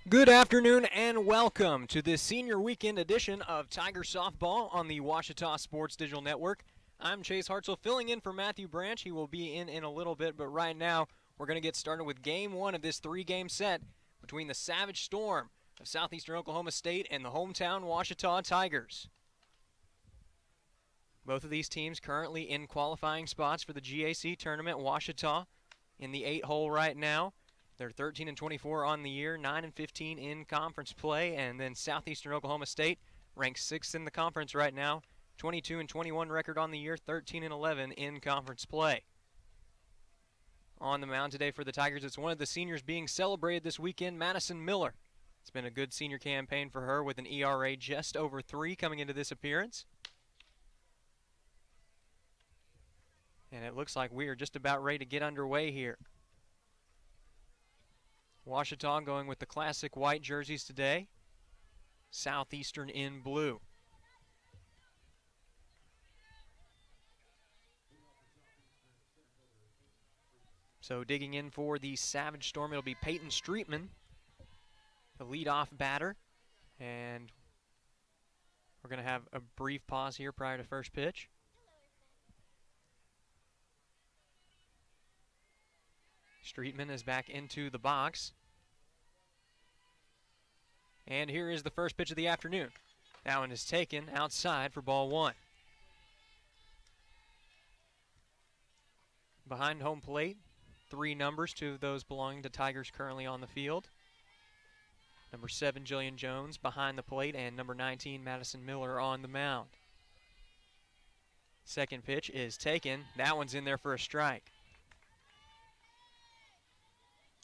Good afternoon and welcome to this senior weekend edition of Tiger Softball on the Ouachita Sports Digital Network. I'm Chase Hartzell filling in for Matthew Branch. He will be in a little bit, but right now we're going to get started with game one of this three-game set between the Savage Storm of Southeastern Oklahoma State and the hometown Ouachita Tigers. Both of these teams currently in qualifying spots for the GAC tournament. Ouachita in the 8-hole right now. They're 13-24 on the year, 9-15 in conference play, and then Southeastern Oklahoma State ranks 6th in the conference right now, 22-21 record on the year, 13-11 in conference play. On the mound today for the Tigers, it's one of the seniors being celebrated this weekend, Madison Miller. It's been a good senior campaign for her with an ERA just over 3 coming into this appearance. And it looks like we are just about ready to get underway here. Ouachita going with the classic white jerseys today. Southeastern in blue. So digging in for the Savage Storm, it'll be Peyton Streetman, the leadoff batter. And we're going to have a brief pause here prior to first pitch. Streetman is back into the box. And here is the first pitch of the afternoon. That one is taken outside for ball one. Behind home plate, 3 numbers, 2 of those belonging to Tigers currently on the field. Number 7, Jillian Jones behind the plate, and number 19, Madison Miller on the mound. Second pitch is taken. That one's in there for a strike.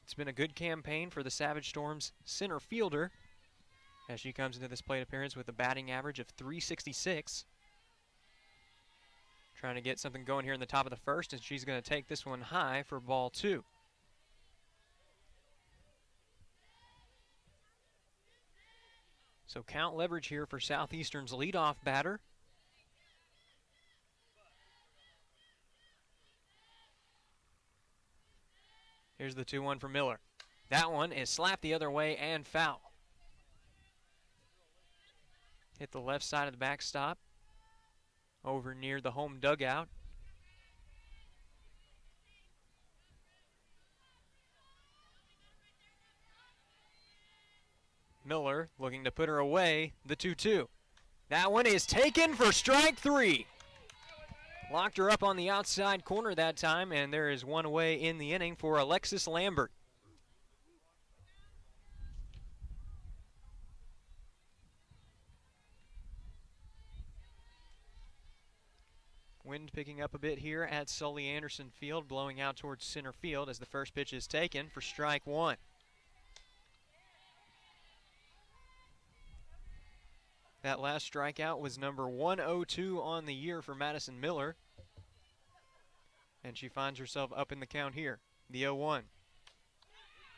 It's been a good campaign for the Savage Storm's center fielder as she comes into this plate appearance with a batting average of .366. Trying to get something going here in the top of the first, and she's going to take this one high for ball 2. So count leverage here for Southeastern's leadoff batter. Here's the 2-1 for Miller. That one is slapped the other way and foul. Hit the left side of the backstop over near the home dugout. Miller looking to put her away, the 2-2. That one is taken for strike 3. Locked her up on the outside corner that time, and there is one away in the inning for Alexis Lambert. Wind picking up a bit here at Sully Anderson Field, blowing out towards center field as the first pitch is taken for strike 1. That last strikeout was number 102 on the year for Madison Miller. And she finds herself up in the count here, the 0-1.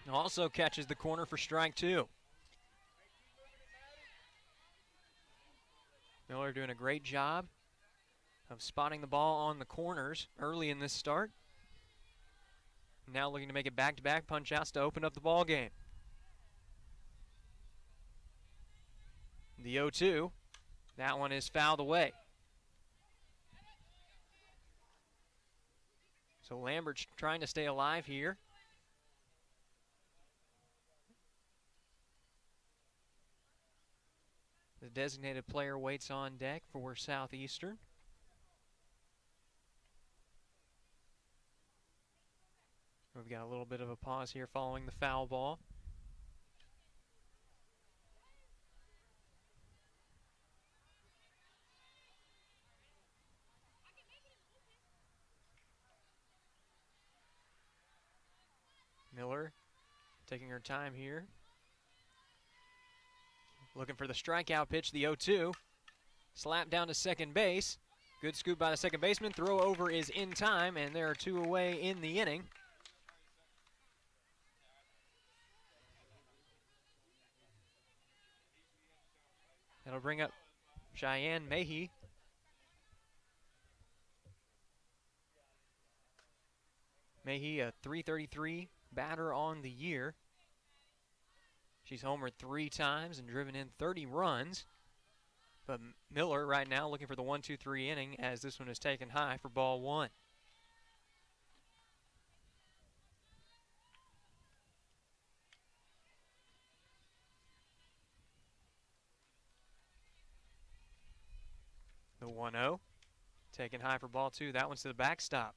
Also catches the corner for strike 2. Miller doing a great job of spotting the ball on the corners early in this start. Now looking to make it back-to-back punch-outs to open up the ball game. The 0-2, that one is fouled away. So Lambert's trying to stay alive here. The designated player waits on deck for Southeastern. We've got a little bit of a pause here following the foul ball. Miller taking her time here. Looking for the strikeout pitch, the 0-2. Slap down to second base. Good scoop by the second baseman. Throw over is in time, and there are 2 away in the inning. That'll bring up Cheyenne Mahey. Mahey, a .333 batter on the year. She's homered 3 times and driven in 30 runs. But Miller right now looking for the 1-2-3 inning as this one is taken high for ball 1. The 1-0 taken high for ball 2. That one's to the backstop.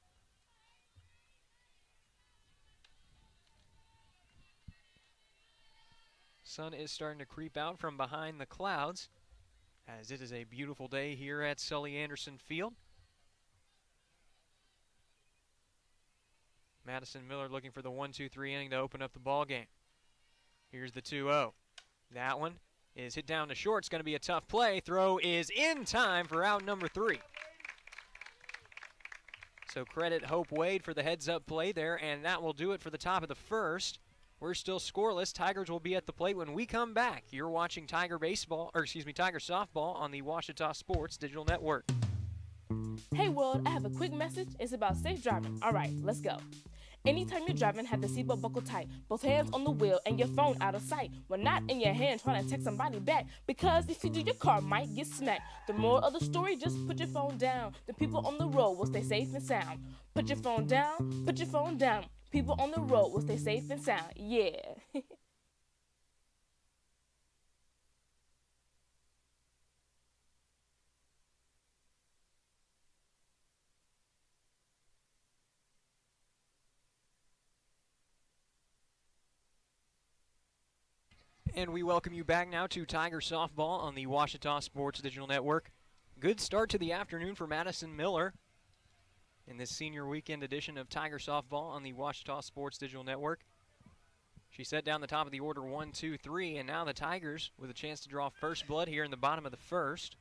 Sun is starting to creep out from behind the clouds as it is a beautiful day here at Sully Anderson Field. Madison Miller looking for the 1-2-3 inning to open up the ball game. Here's the 2-0. That one is hit down to short. It's going to be a tough play. Throw is in time for out number 3. So credit Hope Wade for the heads-up play there, and that will do it for the top of the first. We're still scoreless. Tigers will be at the plate when we come back. You're watching Tiger softball on the Ouachita Sports Digital Network. Hey world, I have a quick message. It's about safe driving. All right, let's go. Anytime you're driving, have the seatbelt buckled tight. Both hands on the wheel and your phone out of sight. When not in your hand trying to text somebody back. Because if you do, your car might get smacked. The moral of the story, just put your phone down. The people on the road will stay safe and sound. Put your phone down, put your phone down. People on the road will stay safe and sound. Yeah. And we welcome you back now to Tiger softball on the Ouachita Sports Digital Network. Good start to the afternoon for Madison Miller in this senior weekend edition of Tiger softball on the Ouachita Sports Digital Network. She set down the top of the order 1-2-3, and now the Tigers with a chance to draw first blood here in the bottom of the first.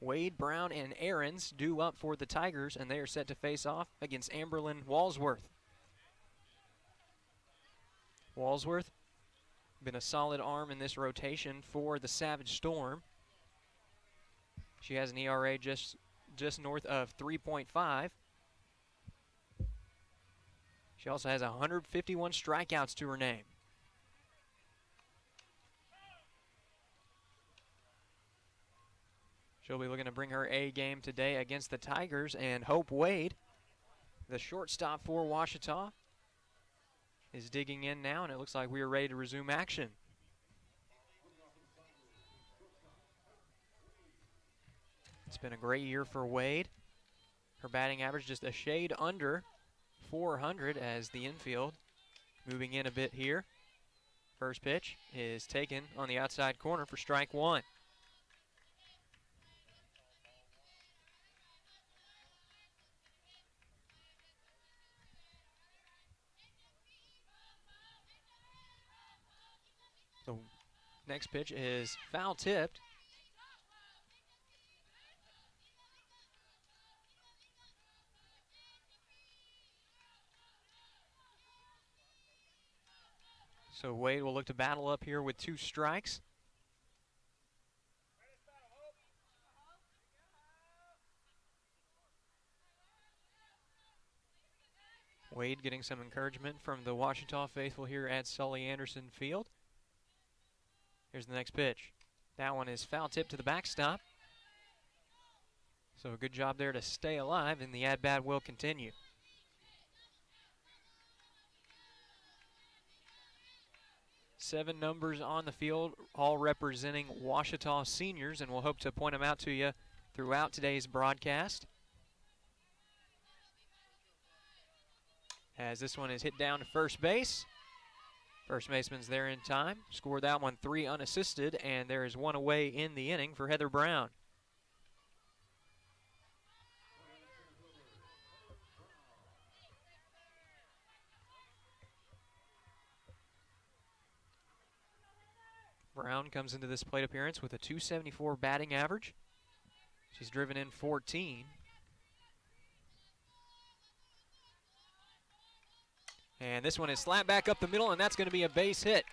Wade, Brown, and Ahrens due up for the Tigers, and they are set to face off against Amberlynn Wallsworth. Wallsworth, been a solid arm in this rotation for the Savage Storm. She has an ERA just north of 3.5. She also has 151 strikeouts to her name. She'll be looking to bring her A game today against the Tigers, and Hope Wade, the shortstop for Ouachita, is digging in now, and it looks like we are ready to resume action. It's been a great year for Wade. Her batting average just a shade under 400 as the infield moving in a bit here. First pitch is taken on the outside corner for strike 1. The next pitch is foul tipped. So Wade will look to battle up here with 2 strikes. Wade getting some encouragement from the Ouachita faithful here at Sully Anderson Field. Here's the next pitch. That one is foul tip to the backstop. So a good job there to stay alive, and the at-bat will continue. Seven numbers on the field, all representing Ouachita seniors, and we'll hope to point them out to you throughout today's broadcast. As this one is hit down to first base. First baseman's there in time. Scored that one 3 unassisted, and there is 1 away in the inning for Heather Brown. Brown comes into this plate appearance with a .274 batting average. She's driven in 14. And this one is slapped back up the middle, and that's going to be a base hit.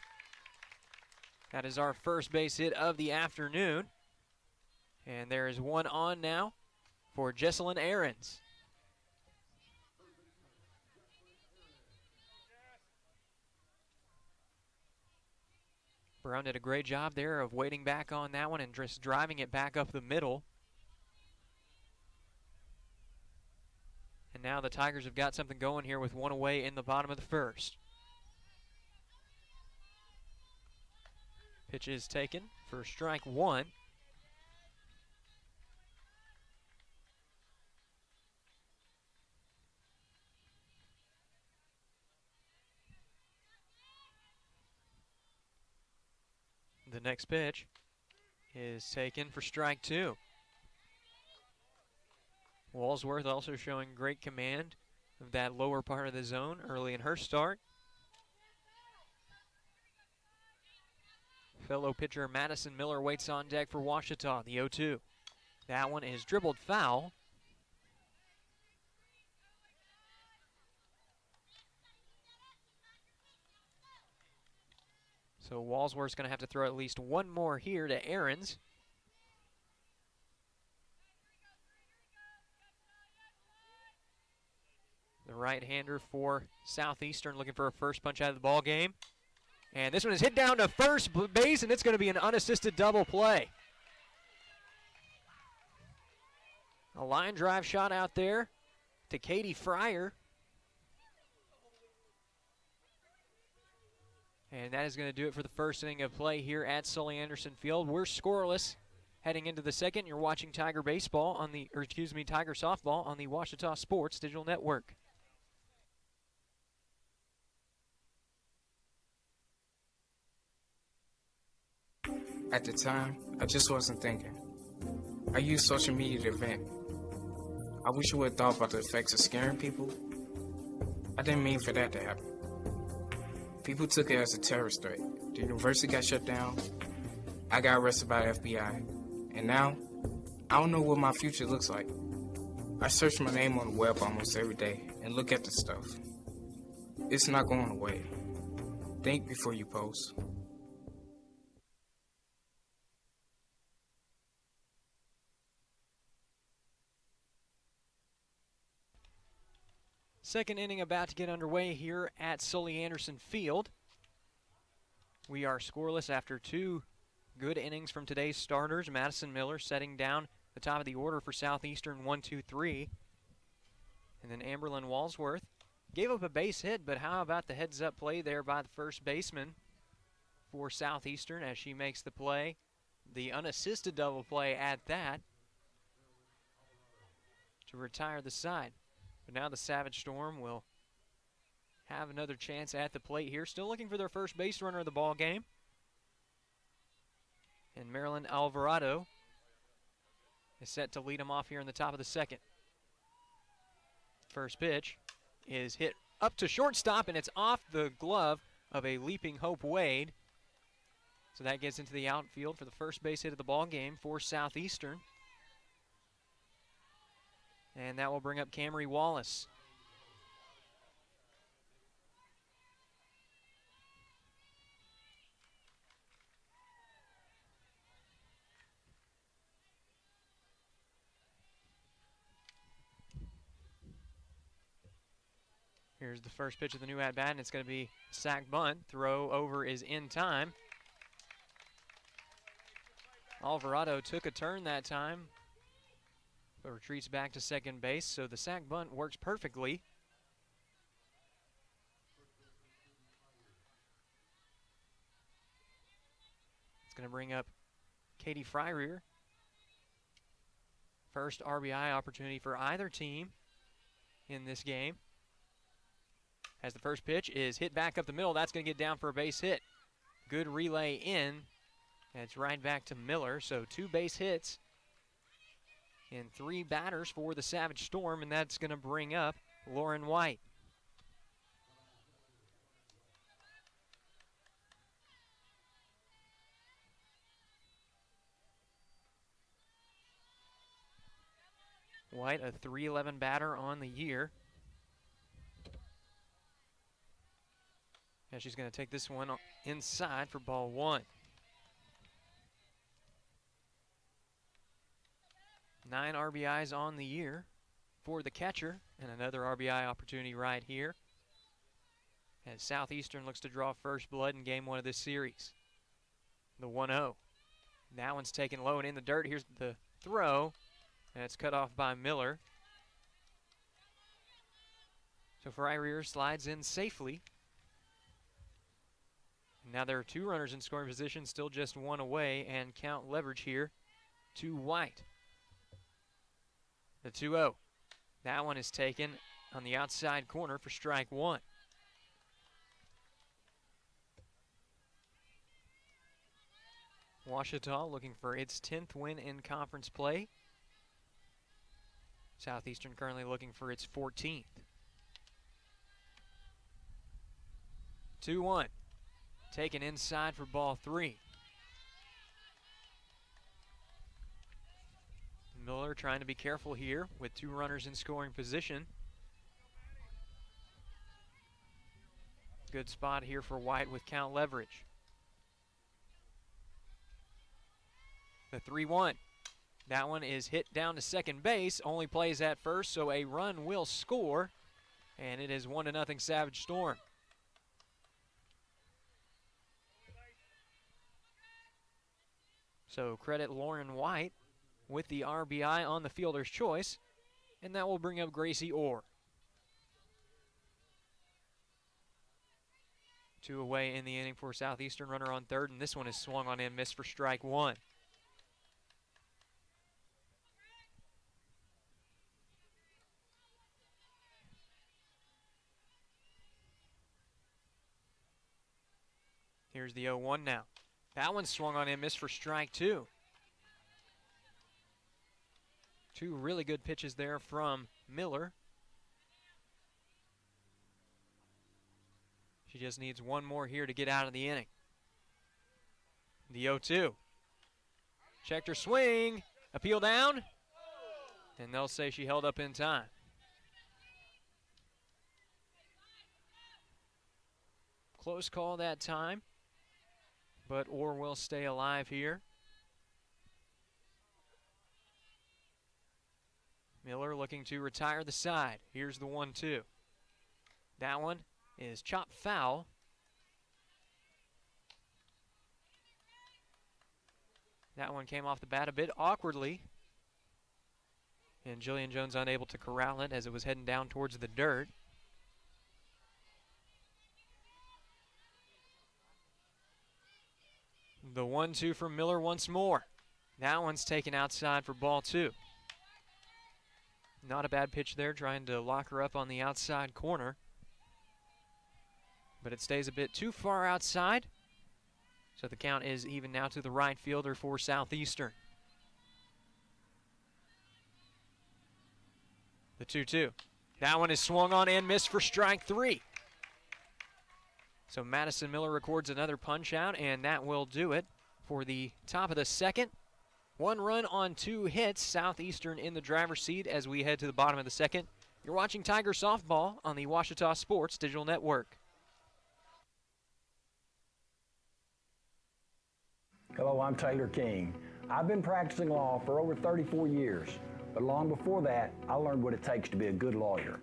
That is our first base hit of the afternoon. And there is 1 on now for Jesselyn Ahrens. Brown did a great job there of waiting back on that one and just driving it back up the middle. And now the Tigers have got something going here with one away in the bottom of the first. Pitch is taken for strike one. The next pitch is taken for strike two. Wallsworth also showing great command of that lower part of the zone early in her start. Fellow pitcher Madison Miller waits on deck for Ouachita, the 0-2. That one is dribbled foul. So Wallsworth's going to have to throw at least one more here to Ahrens. The right-hander for Southeastern looking for a first punch out of the ball game. And this one is hit down to first base, and it's going to be an unassisted double play. A line drive shot out there to Katie Fryer. And that is going to do it for the first inning of play here at Sully Anderson Field. We're scoreless heading into the second. You're watching Tiger Baseball on the, or excuse me, Tiger Softball on the Ouachita Sports Digital Network. At the time, I just wasn't thinking. I used social media to vent. I wish I would have thought about the effects of scaring people. I didn't mean for that to happen. People took it as a terrorist threat. The university got shut down. I got arrested by the FBI. And now, I don't know what my future looks like. I search my name on the web almost every day and look at the stuff. It's not going away. Think before you post. Second inning about to get underway here at Sully Anderson Field. We are scoreless after two good innings from today's starters. Madison Miller setting down the top of the order for Southeastern 1-2-3. And then Amberlynn Wallsworth gave up a base hit, but how about the heads-up play there by the first baseman for Southeastern as she makes the play. The unassisted double play at that to retire the side. But now the Savage Storm will have another chance at the plate here. Still looking for their first base runner of the ball game. And Marilyn Alvarado is set to lead them off here in the top of the second. First pitch is hit up to shortstop, and it's off the glove of a leaping Hope Wade. So that gets into the outfield for the first base hit of the ball game for Southeastern. And that will bring up Camry Wallace. Here's the first pitch of the new at-bat, and it's going to be sack bunt. Throw over is in time. Alvarado took a turn that time, but retreats back to second base, so the sack bunt works perfectly. It's going to bring up Katie Fryer. First RBI opportunity for either team in this game. As the first pitch is hit back up the middle, that's going to get down for a base hit. Good relay in, and it's right back to Miller, so two base hits and three batters for the Savage Storm, and that's going to bring up Lauren White. White, a .311 batter on the year. And she's going to take this one inside for ball one. 9 RBIs on the year for the catcher, and another RBI opportunity right here as Southeastern looks to draw first blood in game one of this series. The 1-0. That one's taken low and in the dirt. Here's the throw, and it's cut off by Miller. So Fryrear slides in safely. Now there are 2 runners in scoring position, still just 1 away, and count leverage here to White. The 2-0. That one is taken on the outside corner for strike 1. Ouachita looking for its 10th win in conference play. Southeastern currently looking for its 14th. 2-1. Taken inside for ball 3. Miller trying to be careful here with 2 runners in scoring position. Good spot here for White with count leverage. The 3-1. That one is hit down to second base, only plays at first, so a run will score, and it is 1-0 Savage Storm. So credit Lauren White with the RBI on the fielder's choice, and that will bring up Gracie Orr. 2 away in the inning for Southeastern, runner on third, and this one is swung on and missed for strike 1. Here's the 0-1 now. That one swung on and missed for strike 2. 2 really good pitches there from Miller. She just needs 1 more here to get out of the inning. The 0-2. Checked her swing. Appeal down. And they'll say she held up in time. Close call that time, but Orr will stay alive here. Miller looking to retire the side. Here's the 1-2. That one is chopped foul. That one came off the bat a bit awkwardly, and Jillian Jones unable to corral it as it was heading down towards the dirt. The 1-2 from Miller once more. That one's taken outside for ball 2. Not a bad pitch there, trying to lock her up on the outside corner. But it stays a bit too far outside. So the count is even now to the right fielder for Southeastern. The 2-2. That one is swung on and missed for strike 3. So Madison Miller records another punch out, and that will do it for the top of the second. 1 run on 2 hits. Southeastern in the driver's seat as we head to the bottom of the second. You're watching Tiger Softball on the Ouachita Sports Digital Network. Hello, I'm Taylor King. I've been practicing law for over 34 years, but long before that, I learned what it takes to be a good lawyer,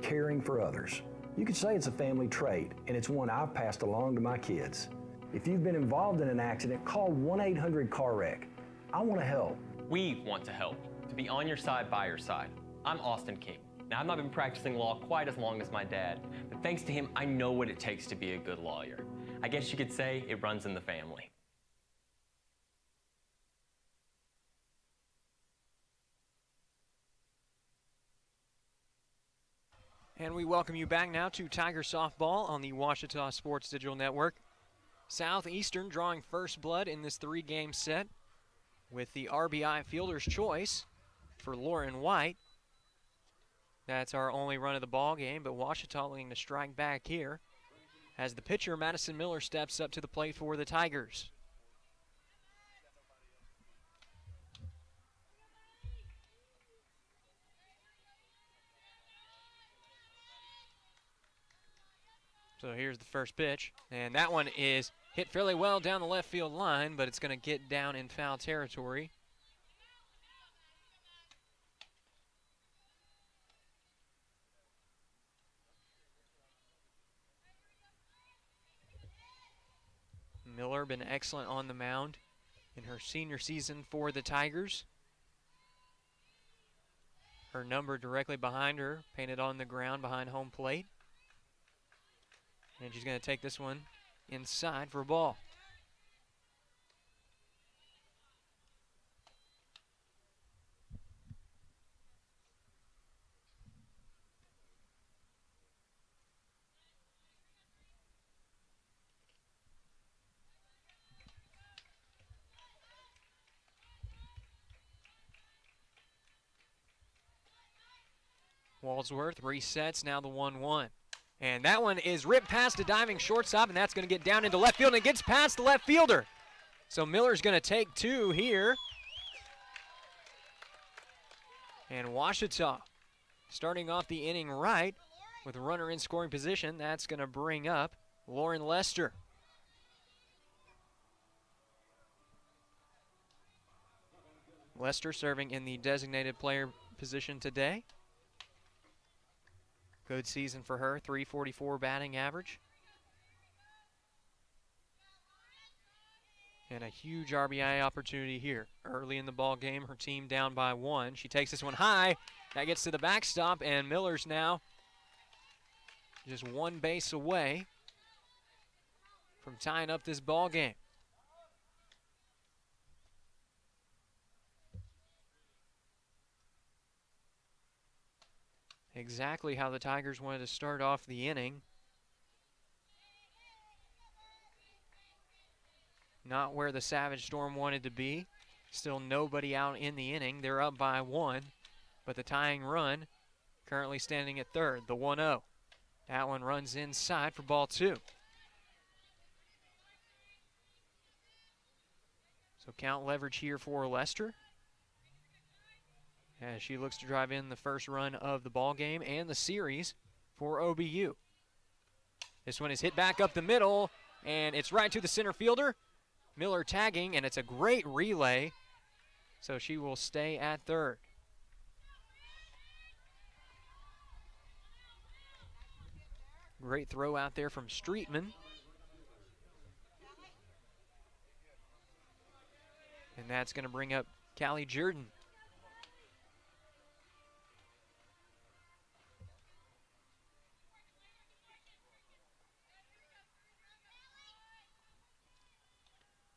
caring for others. You could say it's a family trait, and it's one I've passed along to my kids. If you've been involved in an accident, call 1-800-CAR-WRECK. I want to help. We want to help, to be on your side, by your side. I'm Austin King. Now, I've not been practicing law quite as long as my dad, but thanks to him, I know what it takes to be a good lawyer. I guess you could say it runs in the family. And we welcome you back now to Tiger Softball on the Ouachita Sports Digital Network. Southeastern drawing first blood in this 3-game set with the RBI fielder's choice for Lauren White. That's our only run of the ball game, but Ouachita looking to strike back here as the pitcher Madison Miller steps up to the plate for the Tigers. So here's the first pitch, and that one is hit fairly well down the left field line, but it's going to get down in foul territory. Miller been excellent on the mound in her senior season for the Tigers. Her number directly behind her, painted on the ground behind home plate. And she's going to take this one inside for a ball. Wallsworth resets, now the 1-1. And that one is ripped past a diving shortstop, and that's going to get down into left field, and it gets past the left fielder. So Miller's going to take two here. And Washita starting off the inning right with a runner in scoring position. That's going to bring up Lauren Lester. Lester serving in the designated player position today. Good season for her, .344 batting average. And a huge RBI opportunity here. Early in the ball game, her team down by 1. She takes this one high. That gets to the backstop, and Miller's now just one base away from tying up this ball game. Exactly how the Tigers wanted to start off the inning. Not where the Savage Storm wanted to be. Still nobody out in the inning. They're up by 1, but the tying run currently standing at third, the 1-0. That one runs inside for ball 2. So count leverage here for Lester, as she looks to drive in the first run of the ball game and the series for OBU. This one is hit back up the middle, and it's right to the center fielder. Miller tagging, and it's a great relay, so she will stay at third. Great throw out there from Streetman. And that's going to bring up Callie Jordan.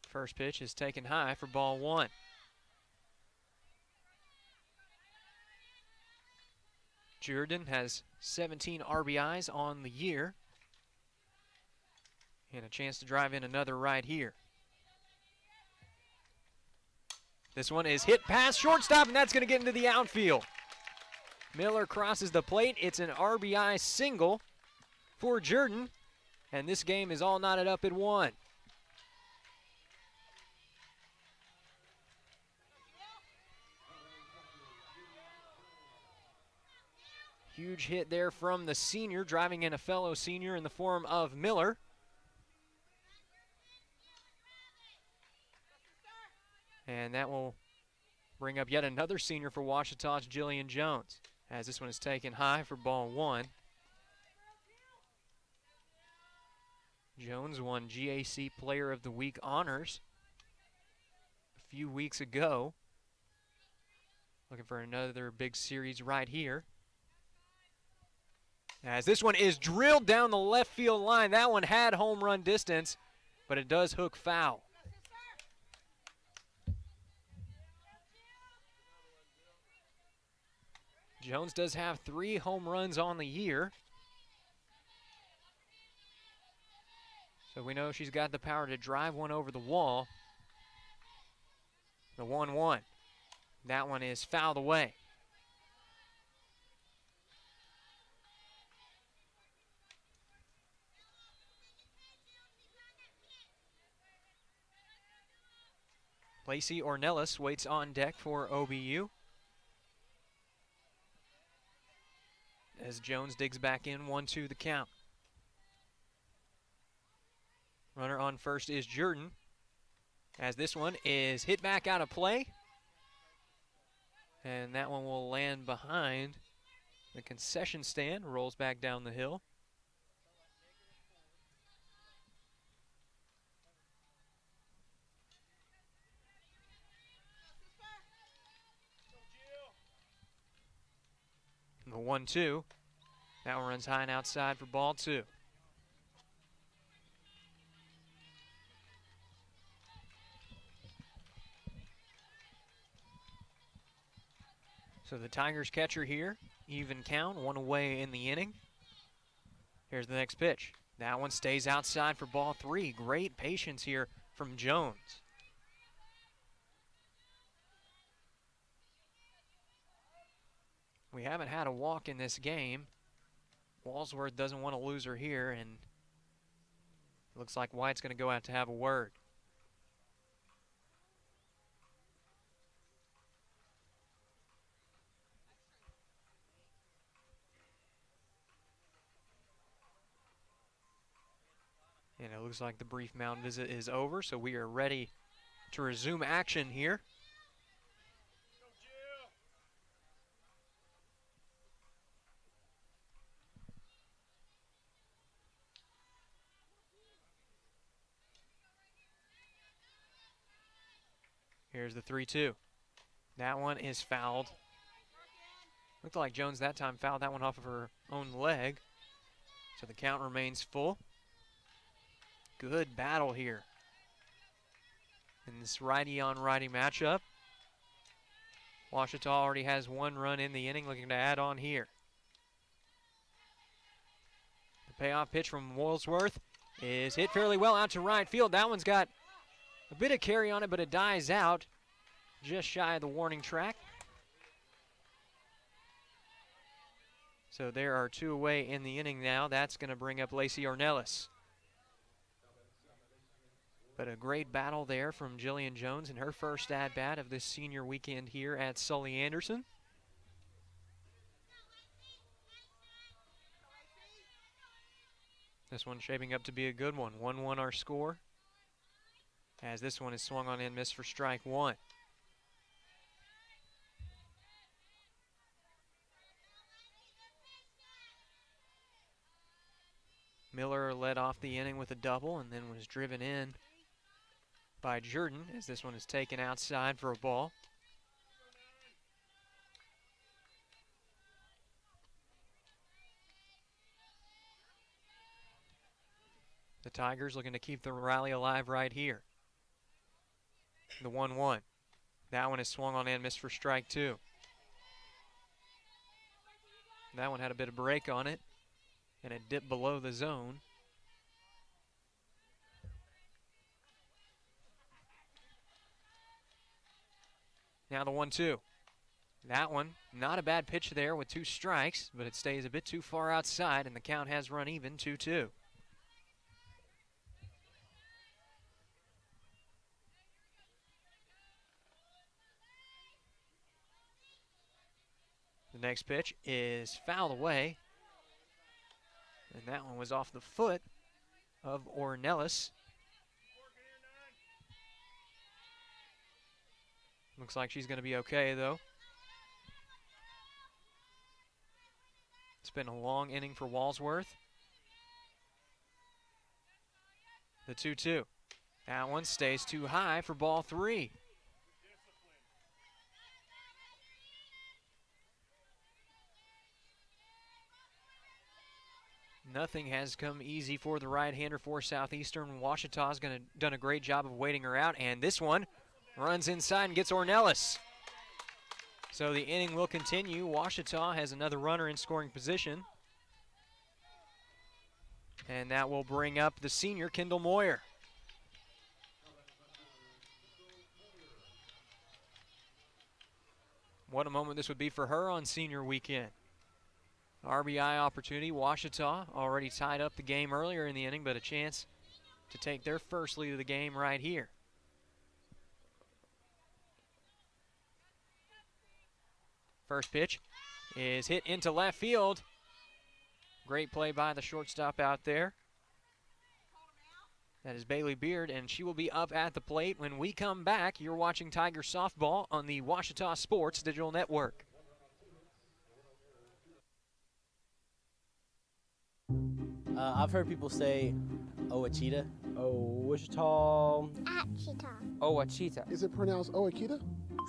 First pitch is taken high for ball 1. Jordan has 17 RBIs on the year, and a chance to drive in another right here. This one is hit past shortstop, and that's going to get into the outfield. Miller crosses the plate. It's an RBI single for Jordan, and this game is all knotted up at 1. Huge hit there from the senior, driving in a fellow senior in the form of Miller. And that will bring up yet another senior for Washita's Jillian Jones, as this one is taken high for ball 1. Jones won GAC Player of the Week honors a few weeks ago. Looking for another big series right here, as this one is drilled down the left field line. That one had home run distance, but it does hook foul. Jones does have 3 home runs on the year, so we know she's got the power to drive one over the wall. The 1-1. That one is fouled away. Lacey Ornelas waits on deck for OBU, as Jones digs back in, 1-2 the count. Runner on first is Jordan, as this one is hit back out of play, and that one will land behind the concession stand, rolls back down the hill. the 1-2. That one runs high and outside for ball 2. So the Tigers catcher here, even count, 1 away in the inning. Here's the next pitch. That one stays outside for ball 3. Great patience here from Jones. We haven't had a walk in this game. Wallsworth doesn't want to lose her here, and it looks like White's going to go out to have a word. And it looks like the brief mound visit is over, so we are ready to resume action here. Here's the 3-2. That one is fouled. Looked like Jones that time fouled that one off of her own leg. So the count remains full. Good battle here in this righty-on-righty matchup. Ouachita already has 1 run in the inning, looking to add on here. The payoff pitch from Wallsworth is hit fairly well out to right field. That one's got a bit of carry on it, but it dies out just shy of the warning track. So there are 2 away in the inning now. That's going to bring up Lacey Ornelas. But a great battle there from Jillian Jones in her first at-bat of this senior weekend here at Sully Anderson. This one's shaping up to be a good one. 1-1 our score, as this one is swung on and missed for strike 1. Miller led off the inning with a double and then was driven in by Jordan, as this one is taken outside for a ball. The Tigers looking to keep the rally alive right here. The 1-1. That one is swung on and missed for strike 2. That one had a bit of break on it, and it dipped below the zone. Now the 1-2. That one, not a bad pitch there with 2 strikes, but it stays a bit too far outside, and the count has run even, 2-2. The next pitch is fouled away, and that one was off the foot of Ornelas. Looks like she's going to be okay, though. It's been a long inning for Wallsworth. The 2-2. That one stays too high for ball 3. Nothing has come easy for the right-hander for Southeastern. Ouachita's done a great job of waiting her out, and this one runs inside and gets Ornelas. So the inning will continue. Ouachita has another runner in scoring position. And that will bring up the senior, Kendall Moyer. What a moment this would be for her on senior weekend. RBI opportunity. Ouachita already tied up the game earlier in the inning, but a chance to take their first lead of the game right here. First pitch is hit into left field. Great play by the shortstop out there. That is Bailey Beard, and she will be up at the plate when we come back. You're watching Tiger Softball on the Ouachita Sports Digital Network. I've heard people say Ouachita. Ouachita. Achita. Ouachita. Is it pronounced Ouachita?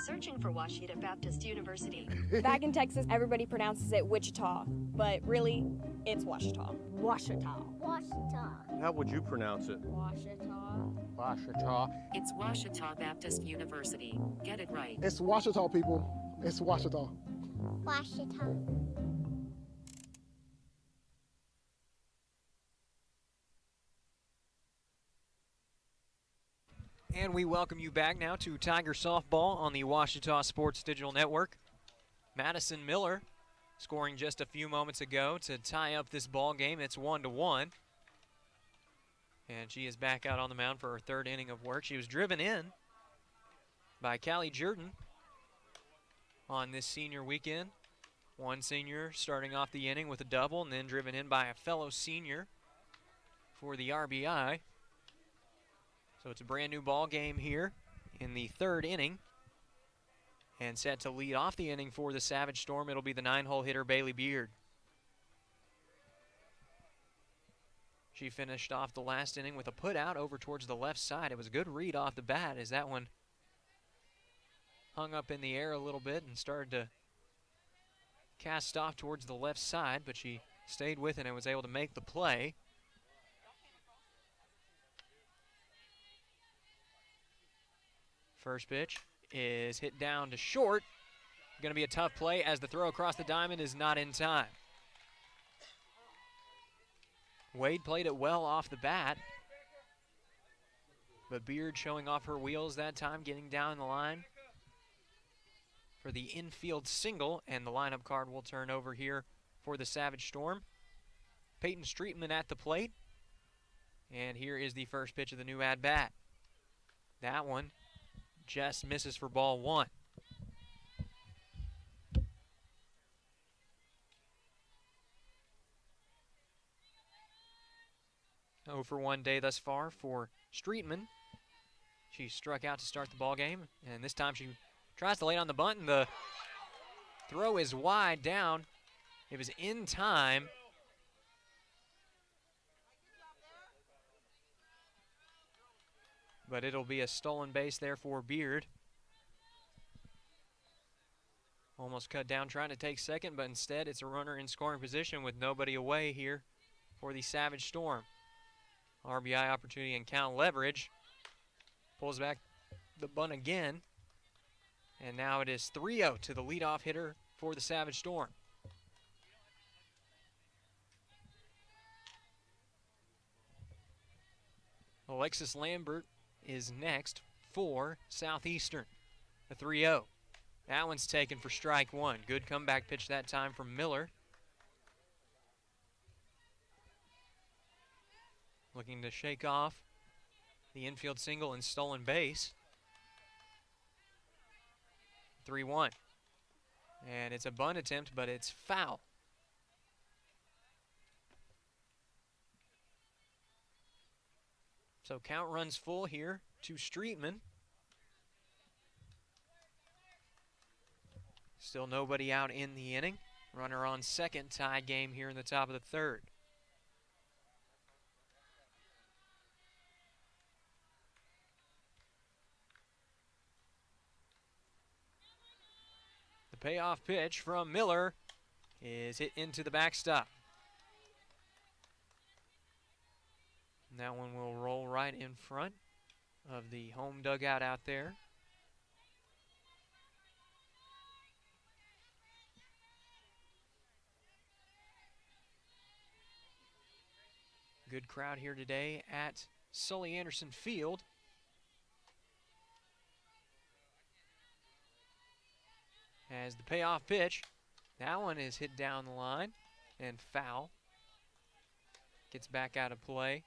Searching for Washita Baptist University. Back in Texas, everybody pronounces it Wichita, but really, it's Washita. Washita. Washita. How would you pronounce it? Washita. Washita. It's Washita Baptist University. Get it right. It's Washita, people. It's Washita. Washita. And we welcome you back now to Tiger Softball on the Washita Sports Digital Network. Madison Miller scoring just a few moments ago to tie up this ball game. It's 1-1. And she is back out on the mound for her third inning of work. She was driven in by Callie Jordan on this senior weekend. One senior starting off the inning with a double and then driven in by a fellow senior for the RBI. So it's a brand new ball game here in the third inning. And set to lead off the inning for the Savage Storm, it'll be the 9-hole hitter Bailey Beard. She finished off the last inning with a put out over towards the left side. It was a good read off the bat as that one hung up in the air a little bit and started to cast off towards the left side, but she stayed with it and was able to make the play. First pitch is hit down to short. Going to be a tough play as the throw across the diamond is not in time. Wade played it well off the bat, but Beard showing off her wheels that time, getting down the line for the infield single, and the lineup card will turn over here for the Savage Storm. Peyton Streetman at the plate, and here is the first pitch of the new at-bat. That one just misses for ball one. Oh for 1 day thus far for Streetman. She struck out to start the ball game, and this time she tries to lay on the bunt, and the throw is wide down. It was in time. But it'll be a stolen base there for Beard. Almost cut down trying to take second, but instead it's a runner in scoring position with nobody away here for the Savage Storm. RBI opportunity and count leverage. Pulls back the bunt again. And now it is 3-0 to the leadoff hitter for the Savage Storm. Alexis Lambert is next for Southeastern. The 3-0. That one's taken for strike one. Good comeback pitch that time from Miller. Looking to shake off the infield single and stolen base. 3-1. And it's a bunt attempt, but it's foul. So count runs full here to Streetman. Still nobody out in the inning. Runner on second, tie game here in the top of the third. The payoff pitch from Miller is hit into the backstop. And that one will roll right in front of the home dugout out there. Good crowd here today at Sully Anderson Field. As the payoff pitch, that one is hit down the line and foul. Gets back out of play.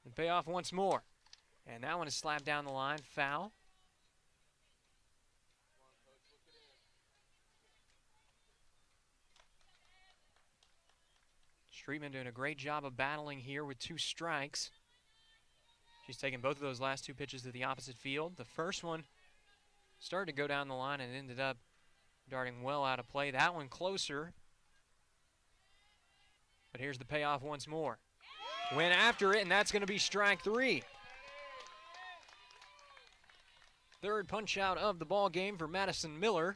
And payoff once more. And that one is slapped down the line, foul. Streetman doing a great job of battling here with 2 strikes. She's taken both of those last two pitches to the opposite field. The first one started to go down the line and ended up darting well out of play. That one closer. But here's the payoff once more. Went after it, and that's going to be strike 3. Third punch out of the ball game for Madison Miller.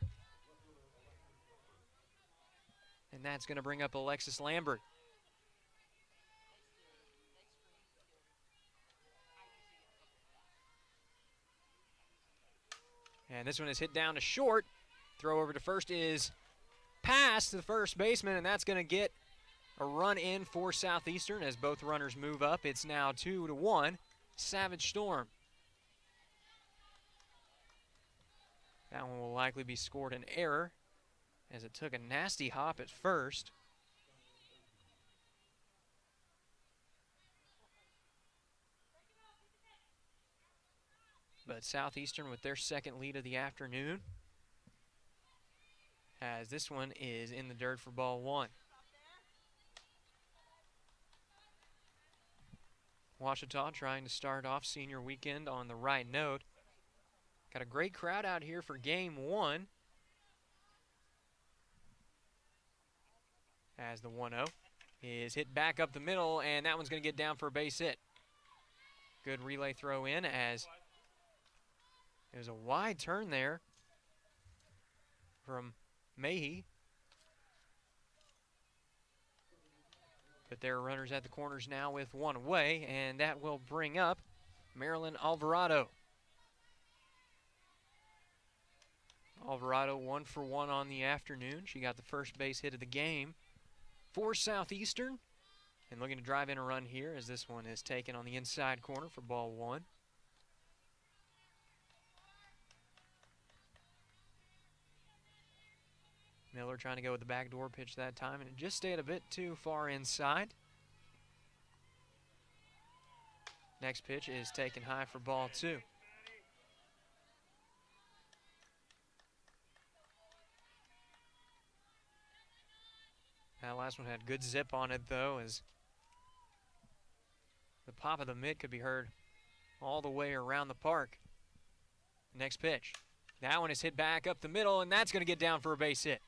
And that's going to bring up Alexis Lambert. And this one is hit down to short. Throw over to first is past the first baseman, and that's going to get a run in for Southeastern as both runners move up. It's now 2-1, Savage Storm. That one will likely be scored an error as it took a nasty hop at first. But Southeastern with their second lead of the afternoon, as this one is in the dirt for ball 1. Ouachita trying to start off senior weekend on the right note. Got a great crowd out here for game 1. As the 1-0 is hit back up the middle, and that one's going to get down for a base hit. Good relay throw in as there's a wide turn there from Mahey. But there are runners at the corners now with one away, and that will bring up Marilyn Alvarado. Alvarado 1 for 1 on the afternoon. She got the first base hit of the game for Southeastern. And looking to drive in a run here as this one is taken on the inside corner for ball 1. Miller trying to go with the backdoor pitch that time, and it just stayed a bit too far inside. Next pitch is taken high for ball 2. That last one had good zip on it, though, as the pop of the mitt could be heard all the way around the park. Next pitch. That one is hit back up the middle, and that's going to get down for a base hit.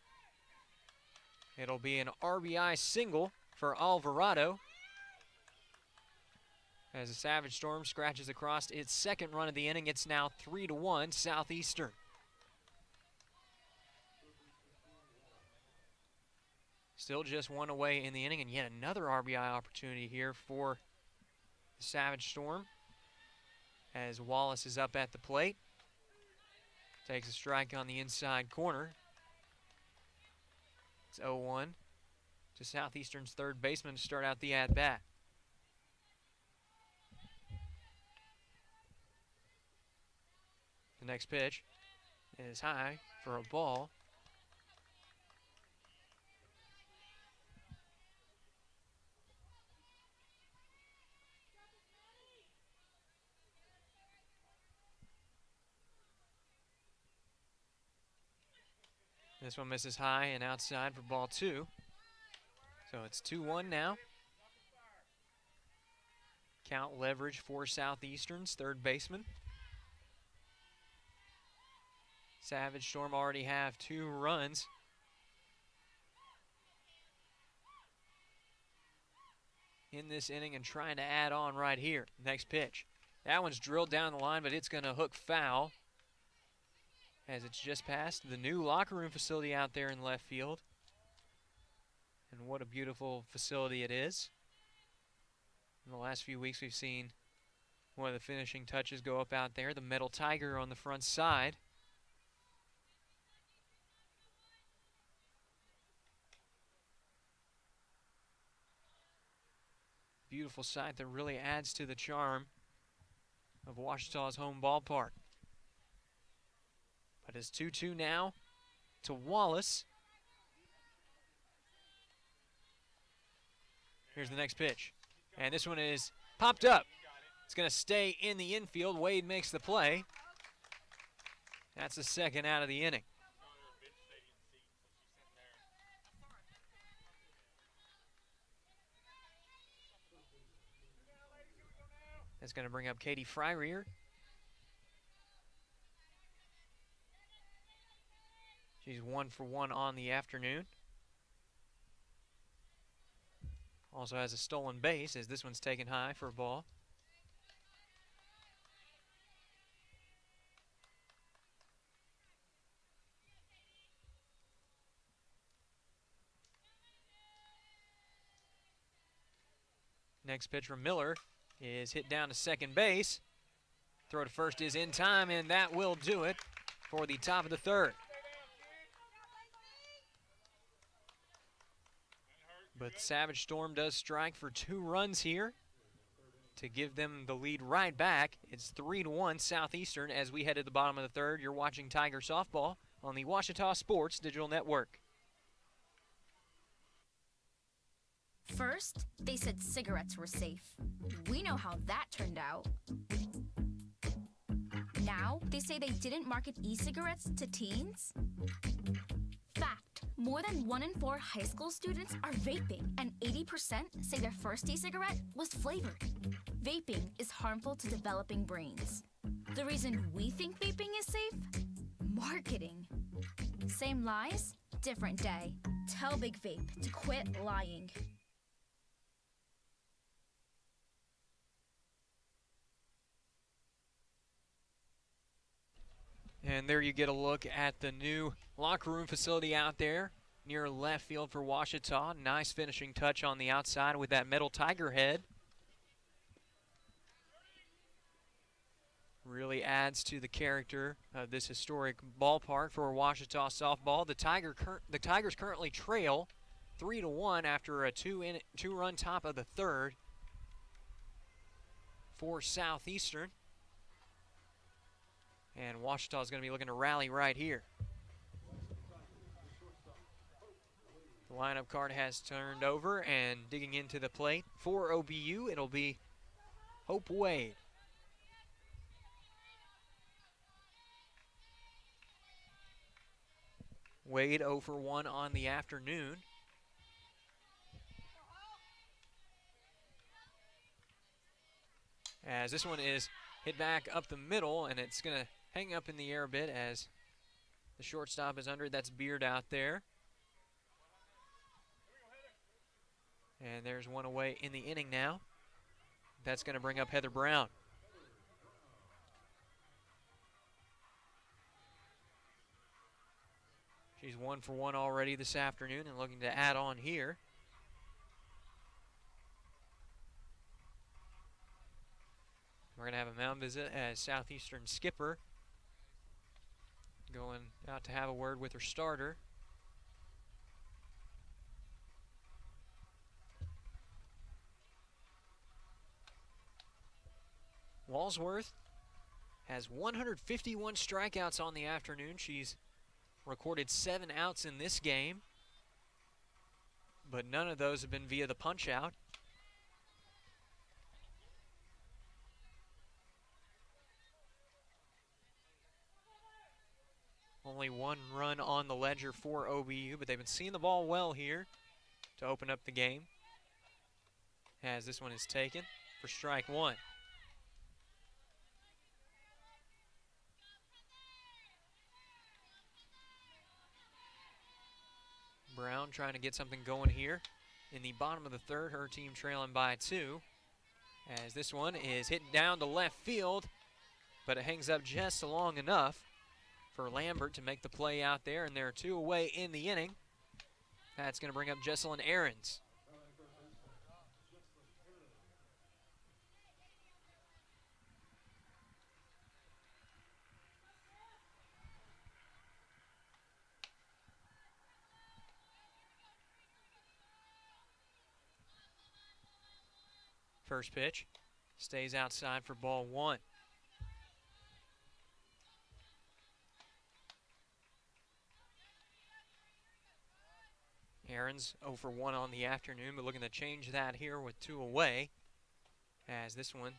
It'll be an RBI single for Alvarado as the Savage Storm scratches across its second run of the inning. It's now 3-1 Southeastern. Still just one away in the inning, and yet another RBI opportunity here for the Savage Storm as Wallace is up at the plate. Takes a strike on the inside corner. It's 0-1 to Southeastern's third baseman to start out the at-bat. The next pitch is high for a ball. This one misses high and outside for ball 2. So it's 2-1 now. Count leverage for Southeastern's third baseman. Savage Storm already have 2 runs. In this inning and trying to add on right here. Next pitch. That one's drilled down the line, but it's going to hook foul as it's just past the new locker room facility out there in left field. And what a beautiful facility it is. In the last few weeks, we've seen one of the finishing touches go up out there, the metal tiger on the front side. Beautiful sight that really adds to the charm of Ouachita's home ballpark. But it's 2-2 now to Wallace. Here's the next pitch. And this one is popped up. It's going to stay in the infield. Wade makes the play. That's the second out of the inning. That's going to bring up Katie Fryrear. She's 1 for 1 on the afternoon. Also has a stolen base as this one's taken high for a ball. Next pitch from Miller is hit down to second base. Throw to first is in time, and that will do it for the top of the third. But Savage Storm does strike for 2 runs here to give them the lead right back. It's 3-1 Southeastern as we head to the bottom of the third. You're watching Tiger Softball on the Ouachita Sports Digital Network. First, they said cigarettes were safe. We know how that turned out. Now, they say they didn't market e-cigarettes to teens? Fact, more than 1 in 4 high school students are vaping, and 80% say their first e-cigarette was flavored. Vaping is harmful to developing brains. The reason we think vaping is safe? Marketing. Same lies, different day. Tell Big Vape to quit lying. And there you get a look at the new locker room facility out there near left field for Ouachita. Nice finishing touch on the outside with that metal tiger head. Really adds to the character of this historic ballpark for Ouachita softball. The Tigers currently trail 3-1 after a two-run top of the third for Southeastern. And Ouachita is going to be looking to rally right here. The lineup card has turned over, and digging into the plate for OBU, it'll be Hope Wade. Wade 0 for 1 on the afternoon. As this one is hit back up the middle, and it's going to hang up in the air a bit as the shortstop is under. That's Beard out there. And there's one away in the inning now. That's going to bring up Heather Brown. She's 1 for 1 already this afternoon and looking to add on here. We're going to have a mound visit as Southeastern skipper going out to have a word with her starter. Wallsworth has 151 strikeouts on the afternoon. She's recorded 7 outs in this game, but none of those have been via the punch-out. Only 1 run on the ledger for OBU, but they've been seeing the ball well here to open up the game. As this one is taken for strike 1. Brown trying to get something going here in the bottom of the third. Her team trailing by 2. As this one is hit down to left field, but it hangs up just long enough for Lambert to make the play out there, and there are 2 away in the inning. That's going to bring up Jesselyn Ahrens. First pitch stays outside for ball 1. Ahrens 0 for 1 on the afternoon, but looking to change that here with 2 away, as this one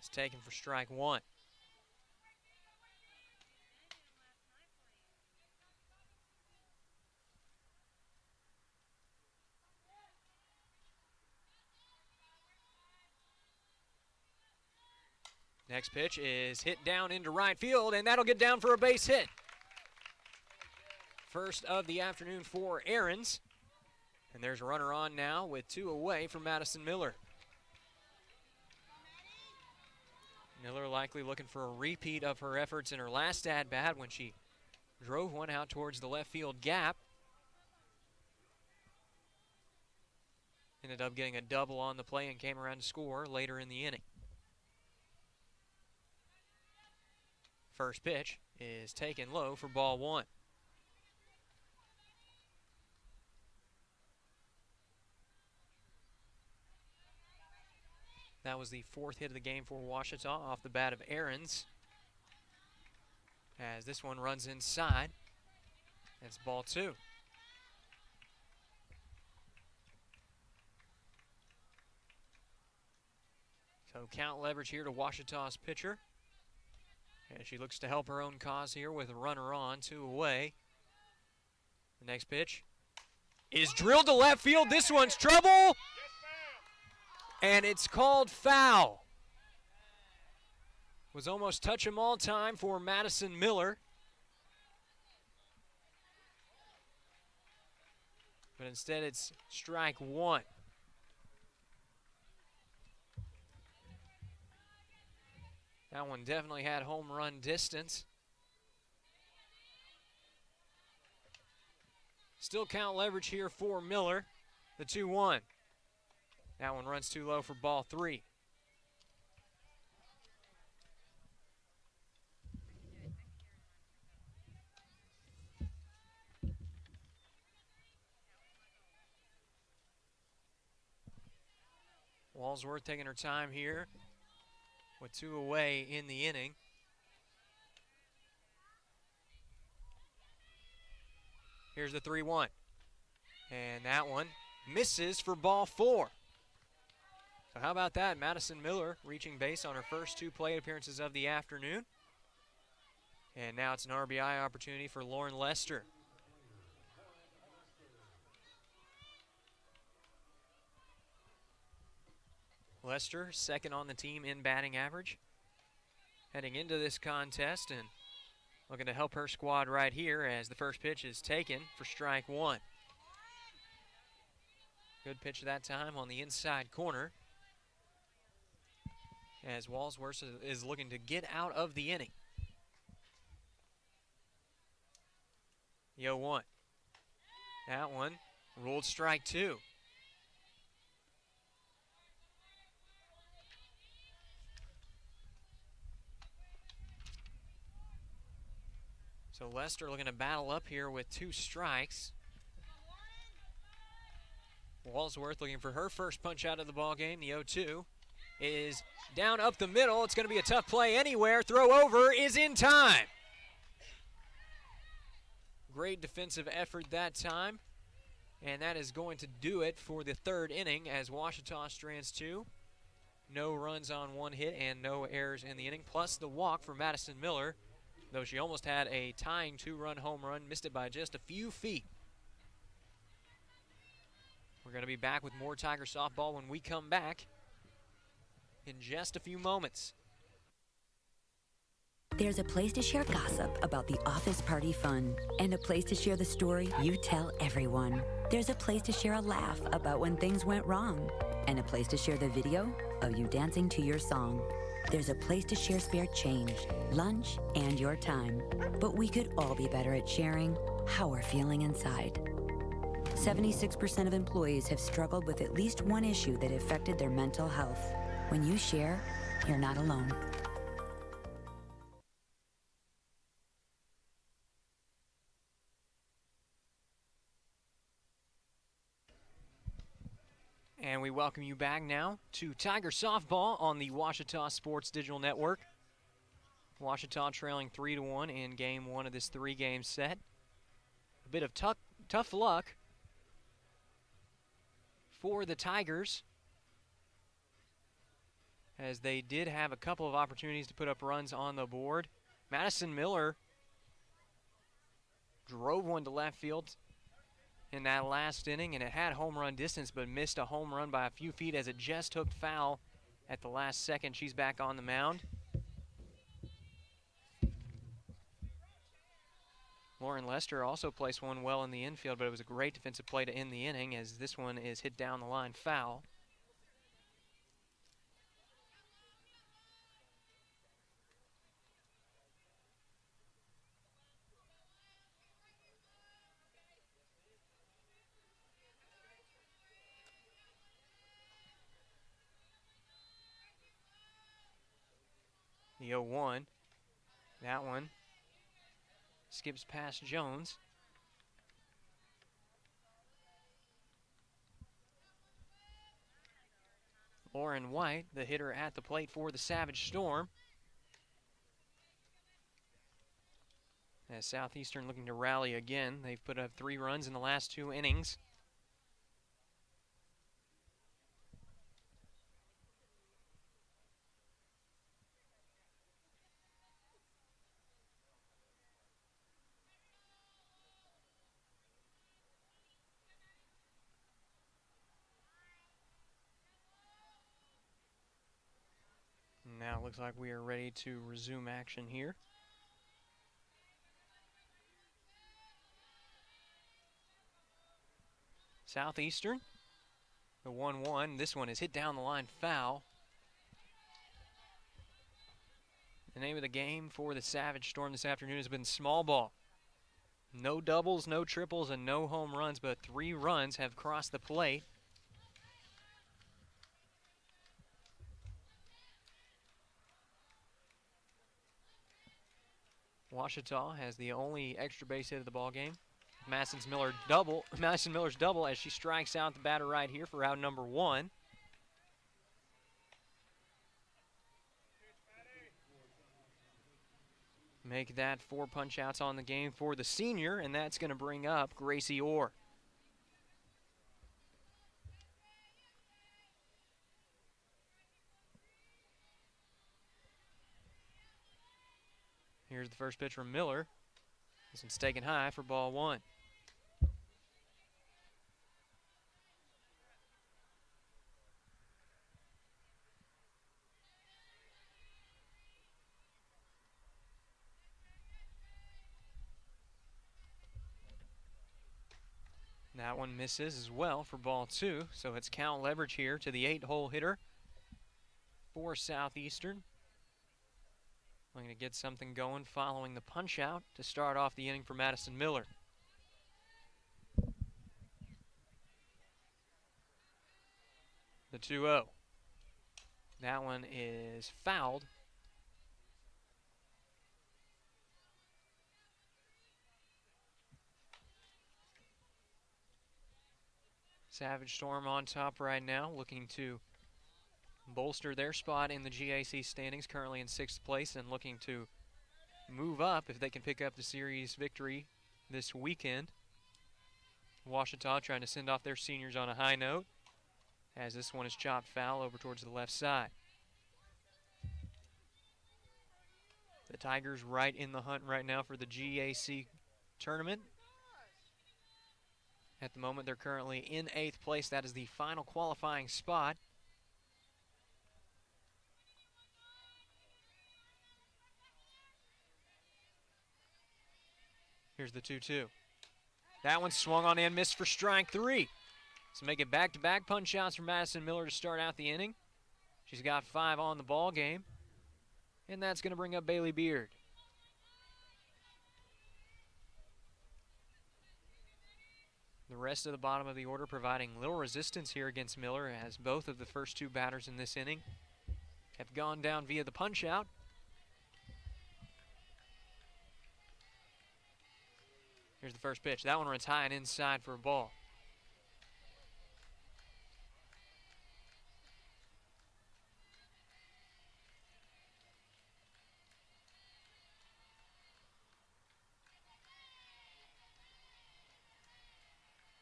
is taken for strike 1. Next pitch is hit down into right field, and that'll get down for a base hit. First of the afternoon for Aarons. And there's a runner on now with 2 away from Madison Miller. Miller likely looking for a repeat of her efforts in her last at-bat when she drove one out towards the left field gap. Ended up getting a double on the play and came around to score later in the inning. First pitch is taken low for ball 1. That was the 4th hit of the game for Ouachita off the bat of Aarons. As this one runs inside, it's ball 2. So count leverage here to Ouachita's pitcher. And she looks to help her own cause here with a runner on, 2 away. The next pitch is drilled to left field. This one's trouble. And it's called foul. Was almost touch 'em all time for Madison Miller. But instead it's strike 1. That one definitely had home run distance. Still count leverage here for Miller, the 2-1. That one runs too low for ball 3. Wallsworth taking her time here with 2 away in the inning. Here's the 3-1. And that one misses for ball 4. So how about that? Madison Miller reaching base on her first 2 plate appearances of the afternoon. And now it's an RBI opportunity for Lauren Lester. Lester, second on the team in batting average. Heading into this contest and looking to help her squad right here as the first pitch is taken for strike 1. Good pitch that time on the inside corner, as Wallsworth is looking to get out of the inning. The 0-1. That one ruled strike 2. So Lester looking to battle up here with 2 strikes. Wallsworth looking for her first punch out of the ball game. The 0-2 is down up the middle. It's going to be a tough play anywhere. Throw over is in time. Great defensive effort that time. And that is going to do it for the 3rd inning as Ouachita strands 2. No runs on 1 hit and no errors in the inning, plus the walk for Madison Miller, though she almost had a tying 2-run home run, missed it by just a few feet. We're going to be back with more Tiger softball when we come back in just a few moments. There's a place to share gossip about the office party fun, and a place to share the story you tell everyone. There's a place to share a laugh about when things went wrong, and a place to share the video of you dancing to your song. There's a place to share spare change, lunch, and your time. But we could all be better at sharing how we're feeling inside. 76% of employees have struggled with at least one issue that affected their mental health. When you share, you're not alone. And we welcome you back now to Tiger softball on the Ouachita Sports Digital Network. Ouachita trailing 3-1 in game 1 of this 3-game set. A bit of tough luck for the Tigers, as they did have a couple of opportunities to put up runs on the board. Madison Miller drove one to left field in that last inning, and it had home run distance, but missed a home run by a few feet as it just took foul at the last second. She's back on the mound. Lauren Lester also placed one well in the infield, but it was a great defensive play to end the inning as this one is hit down the line foul. The 0-1, that one skips past Jones. Lauren White, the hitter at the plate for the Savage Storm. As Southeastern looking to rally again. They've put up 3 runs in the last 2 innings. Now it looks like we are ready to resume action here. Southeastern, the 1-1. This one is hit down the line foul. The name of the game for the Savage Storm this afternoon has been small ball. No doubles, no triples, and no home runs, but 3 runs have crossed the plate. Washita has the only extra base hit of the ball game. Madison Miller's double as she strikes out the batter right here for out number 1. Make that 4 punch outs on the game for the senior, and that's going to bring up Gracie Orr. Here's the first pitch from Miller. This one's taken high for ball 1. That one misses as well for ball 2, so it's count leverage here to the 8-hole hitter for Southeastern. Going to get something going following the punch out to start off the inning for Madison Miller. The 2-0. That one is fouled. Savage Storm on top right now, looking to bolster their spot in the GAC standings, currently in 6th place, and looking to move up if they can pick up the series victory this weekend. Washita trying to send off their seniors on a high note, as this one is chopped foul over towards the left side. The Tigers right in the hunt right now for the GAC tournament. At the moment, they're currently in 8th place. That is the final qualifying spot. Here's the 2-2. That one swung on and missed for strike 3. So make it back-to-back punch outs for Madison Miller to start out the inning. She's got 5 on the ball game. And that's going to bring up Bailey Beard. The rest of the bottom of the order providing little resistance here against Miller, as both of the first 2 batters in this inning have gone down via the punch out. Here's the first pitch. That one runs high and inside for a ball.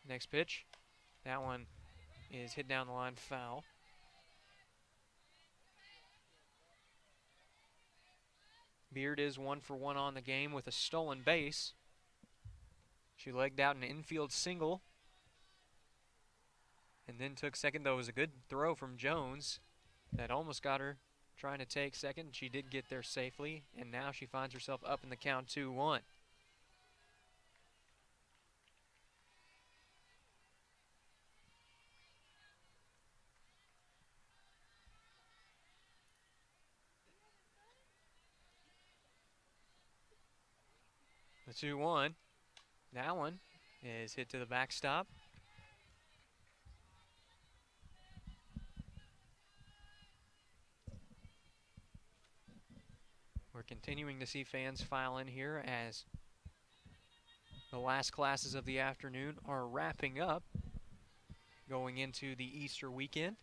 Next pitch. That one is hit down the line foul. Beard is 1 for 1 on the game with a stolen base. She legged out an infield single and then took second, though it was a good throw from Jones that almost got her trying to take second. She did get there safely, and now she finds herself up in the count 2-1. The 2-1. That one is hit to the backstop. We're continuing to see fans file in here as the last classes of the afternoon are wrapping up, going into the Easter weekend.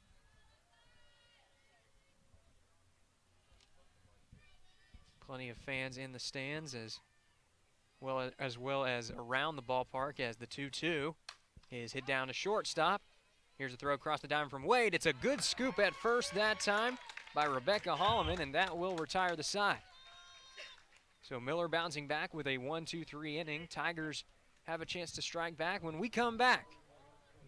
Plenty of fans in the stands as well as around the ballpark as the 2-2 is hit down to shortstop. Here's a throw across the diamond from Wade. It's a good scoop at first that time by Rebecca Holloman, and that will retire the side. So Miller bouncing back with a 1-2-3 inning. Tigers have a chance to strike back when we come back.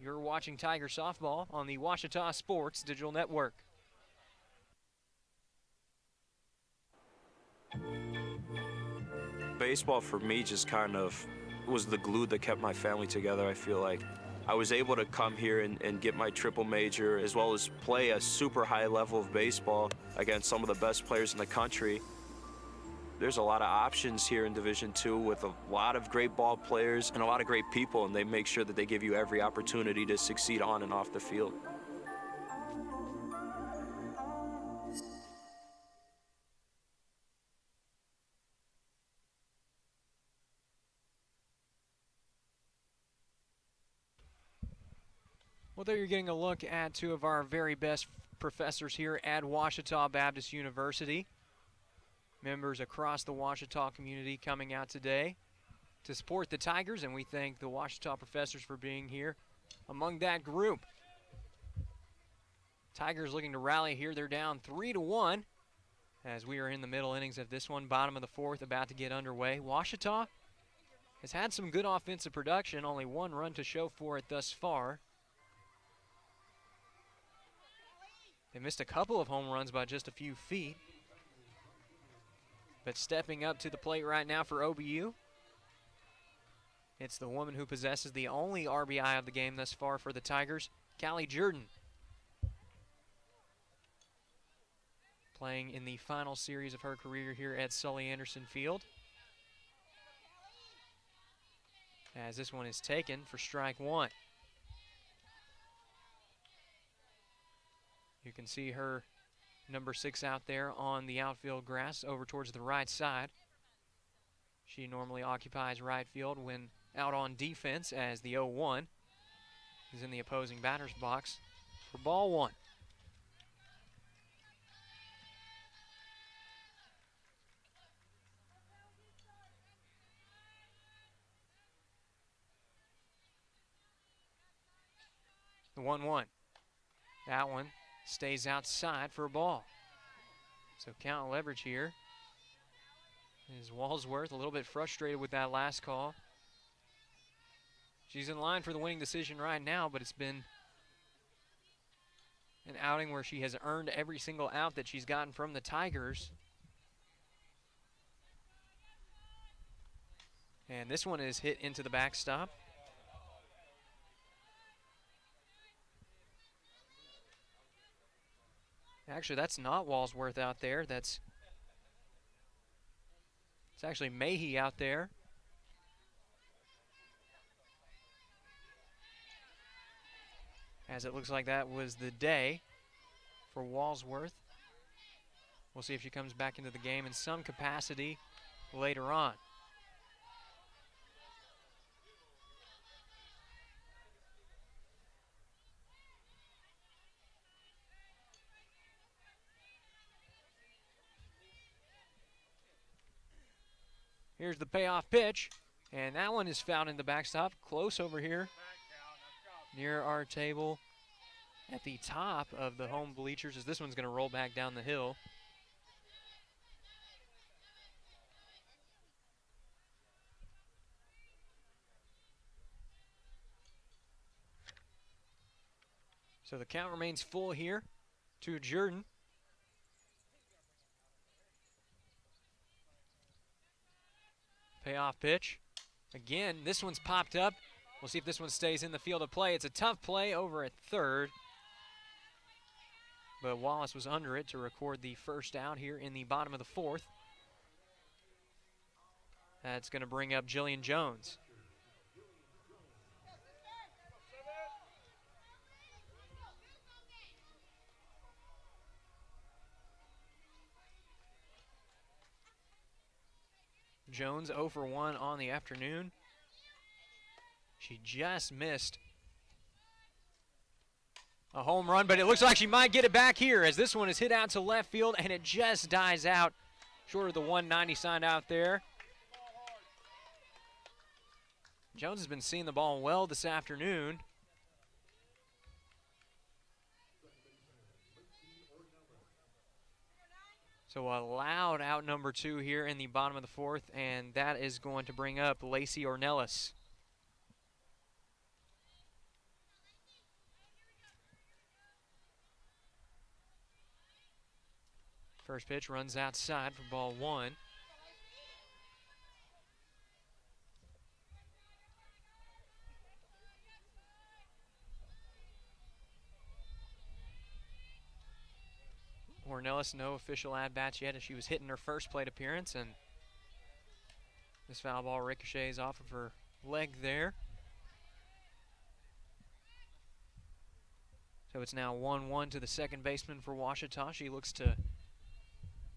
You're watching Tiger Softball on the Ouachita Sports Digital Network. Baseball for me just kind of was the glue that kept my family together. I feel like I was able to come here and get my triple major as well as play a super high level of baseball against some of the best players in the country. There's a lot of options here in Division II with a lot of great ball players and a lot of great people, and they make sure that they give you every opportunity to succeed on and off the field. Well, there you're getting a look at two of our very best professors here at Ouachita Baptist University. Members across the Ouachita community coming out today to support the Tigers, and we thank the Ouachita professors for being here among that group. Tigers looking to rally here. They're down 3-1 as we are in the middle innings of this one, bottom of the fourth, about to get underway. Ouachita has had some good offensive production, only one run to show for it thus far. They missed a couple of home runs by just a few feet. But stepping up to the plate right now for OBU, it's the woman who possesses the only RBI of the game thus far for the Tigers, Callie Jordan. Playing in the final series of her career here at Sully Anderson Field. As this one is taken for strike one. You can see her number 6 out there on the outfield grass over towards the right side. She normally occupies right field when out on defense, as the 0-1 is in the opposing batter's box for ball one. The 1-1. That one stays outside for a ball. So count leverage here is Wallsworth, a little bit frustrated with that last call. She's in line for the winning decision right now, but it's been an outing where she has earned every single out that she's gotten from the Tigers. And this one is hit into the backstop. Actually, that's not Wallsworth out there. It's actually Mahey out there. As it looks like that was the day for Wallsworth. We'll see if she comes back into the game in some capacity later on. Here's the payoff pitch, and that one is fouled in the backstop, close over here near our table at the top of the home bleachers, as this one's going to roll back down the hill. So the count remains full here to Jordan. Payoff pitch. Again, this one's popped up. We'll see if this one stays in the field of play. It's a tough play over at third, but Wallace was under it to record the first out here in the bottom of the fourth. That's going to bring up Jillian Jones. Jones 0 for 1 on the afternoon. She just missed a home run, but it looks like she might get it back here as this one is hit out to left field and it just dies out short of the 190 sign out there. Jones has been seeing the ball well this afternoon. So a loud out number 2 here in the bottom of the 4th, and that is going to bring up Lacey Ornelas. First pitch runs outside for ball 1. Ornelas, no official at-bats yet as she was hitting her first plate appearance, and this foul ball ricochets off of her leg there. So it's now 1-1 to the second baseman for Ouachita. She looks to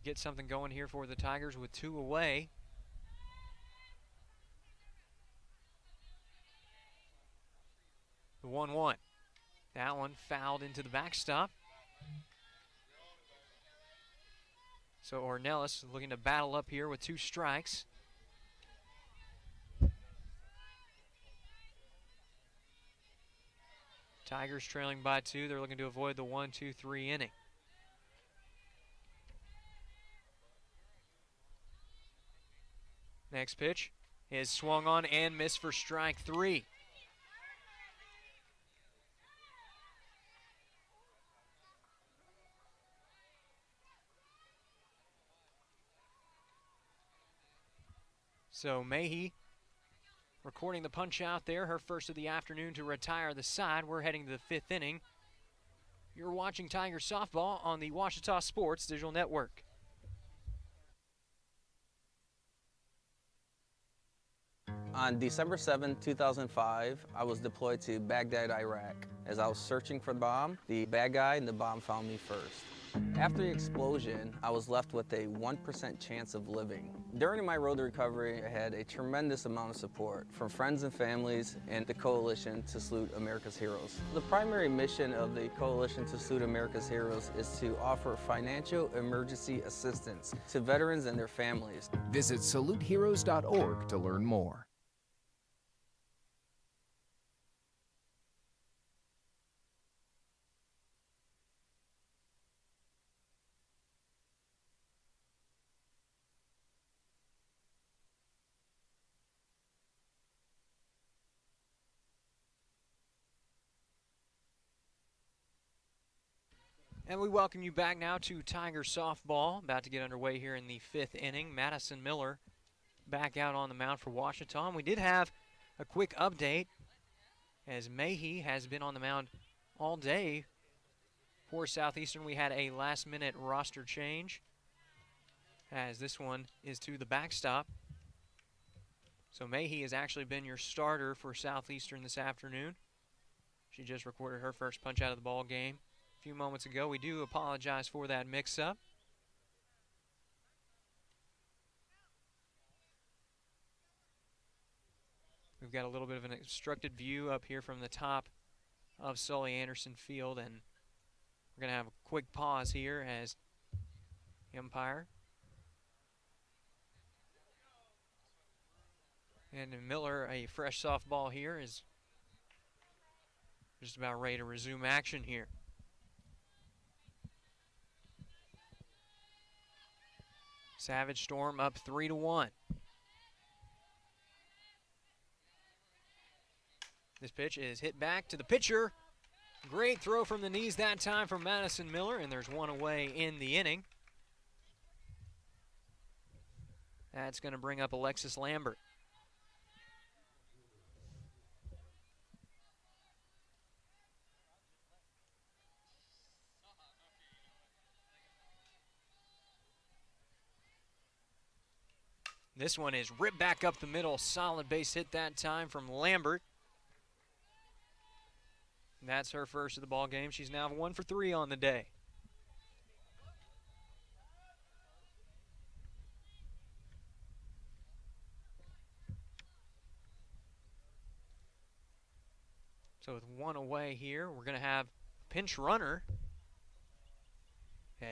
get something going here for the Tigers with 2 away. The 1-1. That one fouled into the backstop. So Ornelas looking to battle up here with 2 strikes. Tigers trailing by 2. They're looking to avoid the 1-2-3 inning. Next pitch is swung on and missed for strike 3. So Mahey recording the punch out there, her first of the afternoon to retire the side. We're heading to the 5th inning. You're watching Tiger Softball on the Ouachita Sports Digital Network. On December 7, 2005, I was deployed to Baghdad, Iraq. As I was searching for the bomb, the bad guy and the bomb found me first. After the explosion, I was left with a 1% chance of living. During my road to recovery, I had a tremendous amount of support from friends and families and the Coalition to Salute America's Heroes. The primary mission of the Coalition to Salute America's Heroes is to offer financial emergency assistance to veterans and their families. Visit saluteheroes.org to learn more. And we welcome you back now to Tiger Softball. About to get underway here in the 5th inning. Madison Miller back out on the mound for Ouachita. And we did have a quick update as Mahey has been on the mound all day for Southeastern. We had a last-minute roster change as this one is to the backstop. So Mahey has actually been your starter for Southeastern this afternoon. She just recorded her first punch out of the ball game a few moments ago. We do apologize for that mix-up. We've got a little bit of an obstructed view up here from the top of Sully Anderson Field, and we're going to have a quick pause here as umpire and Miller, a fresh softball here, is just about ready to resume action here. Savage Storm up 3-1. This pitch is hit back to the pitcher. Great throw from the knees that time from Madison Miller, and there's one away in the inning. That's going to bring up Alexis Lambert. This one is ripped back up the middle. Solid base hit that time from Lambert. And that's her first of the ball game. She's now 1 for 3 on the day. So with one away here, we're going to have a pinch runner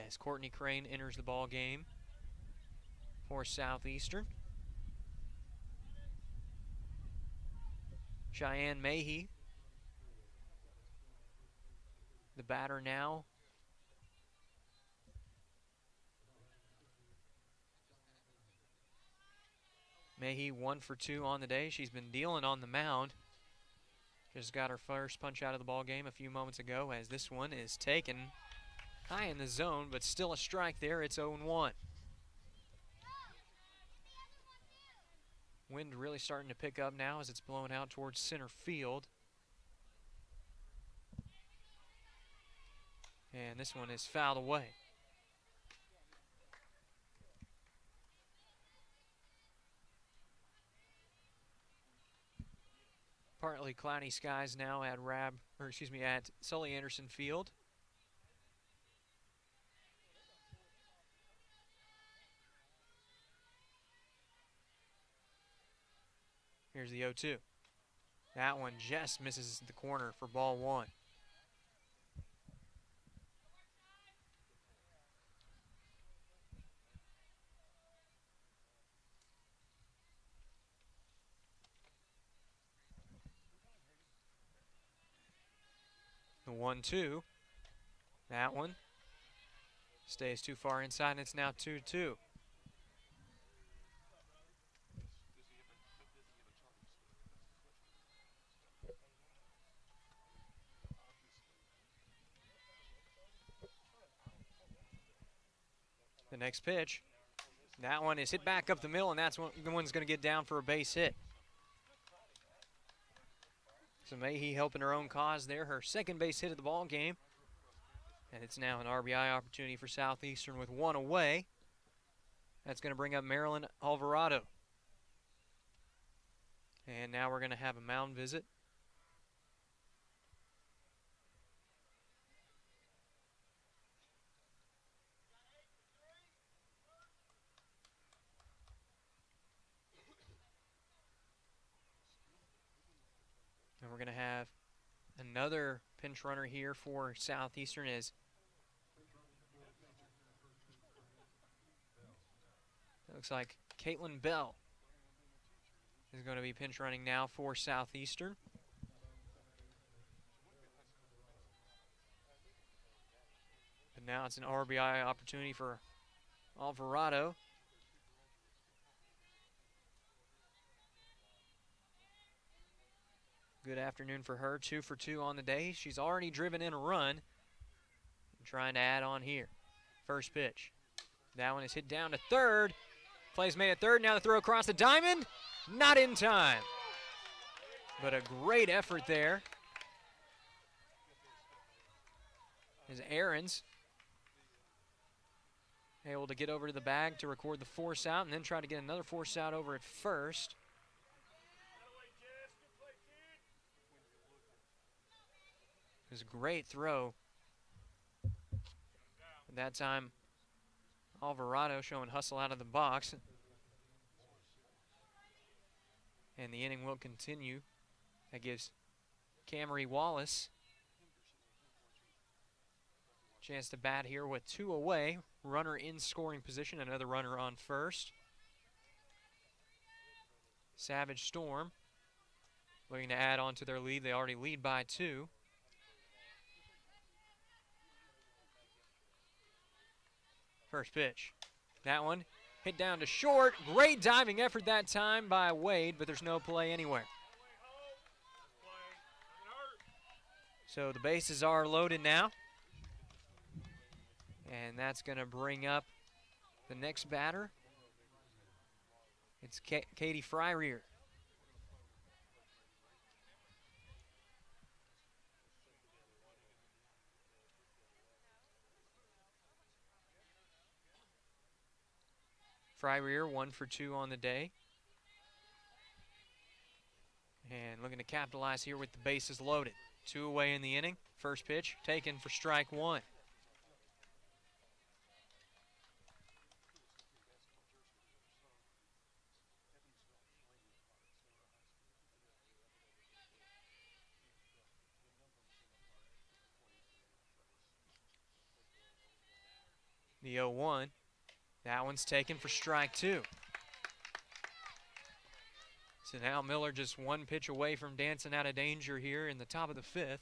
as Courtney Crane enters the ball game for Southeastern. Cheyenne Mahey, the batter now. Mahey 1 for 2 on the day. She's been dealing on the mound. Just got her first punch out of the ball game a few moments ago as this one is taken high in the zone, but still a strike there. It's 0-1. Wind really starting to pick up now as it's blowing out towards center field. And this one is fouled away. Partly cloudy skies now at at Sully Anderson Field. Here's the 0-2. That one just misses the corner for ball 1. The 1-2. That one stays too far inside, and it's now 2-2. The next pitch, that one is hit back up the middle, and that's the one's going to get down for a base hit. So Mahey helping her own cause there, her second base hit of the ball game. And it's now an RBI opportunity for Southeastern with one away. That's going to bring up Marilyn Alvarado. And now we're going to have a mound visit. And we're going to have another pinch runner here for Southeastern as it looks like Caitlin Bell is going to be pinch running now for Southeastern. But now it's an RBI opportunity for Alvarado. Good afternoon for her, 2 for 2 on the day. She's already driven in a run. I'm trying to add on here. First pitch. That one is hit down to third. Play's made at third. Now the throw across the diamond. Not in time. But a great effort there. As Aarons able to get over to the bag to record the force out and then try to get another force out over at first. It was a great throw. At that time, Alvarado showing hustle out of the box. And the inning will continue. That gives Camry Wallace a chance to bat here with 2 away. Runner in scoring position, another runner on first. Savage Storm looking to add on to their lead. They already lead by 2. First pitch. That one hit down to short. Great diving effort that time by Wade, but there's no play anywhere. So the bases are loaded now. And that's going to bring up the next batter. It's Katie Fryrear. Fryrear 1 for 2 on the day. And looking to capitalize here with the bases loaded. 2 away in the inning. First pitch taken for strike 1. The 0-1. That one's taken for strike 2. So now Miller just 1 pitch away from dancing out of danger here in the top of the 5th.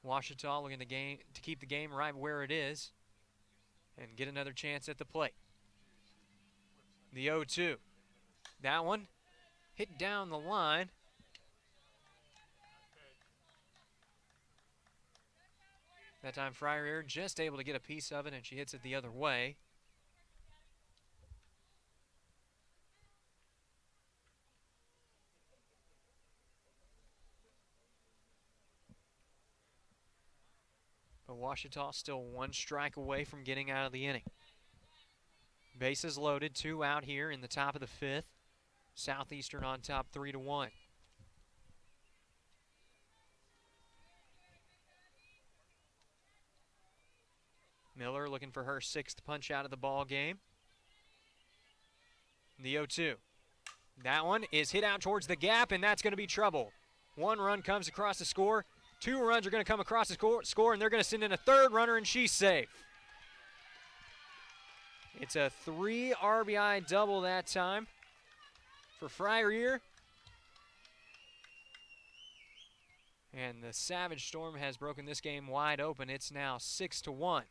Ouachita looking to keep the game right where it is and get another chance at the plate. The 0-2. That one hit down the line. That time Fryrear just able to get a piece of it, and she hits it the other way. But Ouachita still 1 strike away from getting out of the inning. Bases loaded, 2 out here in the top of the 5th. Southeastern on top 3-1. Miller looking for her 6th punch out of the ball game. The 0-2. That one is hit out towards the gap, and that's going to be trouble. 1 run comes across the score. 2 runs are going to come across the score, and they're going to send in a 3rd runner, and she's safe. It's a 3 RBI double that time for Fryrear. And the Savage Storm has broken this game wide open. It's now 6-1.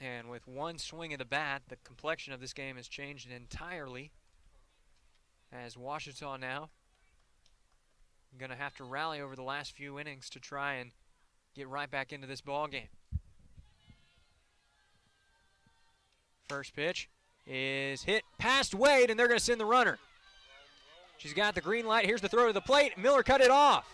And with 1 swing of the bat, the complexion of this game has changed entirely. As Ouachita now going to have to rally over the last few innings to try and get right back into this ball game. First pitch is hit past Wade, and they're going to send the runner. She's got the green light. Here's the throw to the plate. Miller cut it off.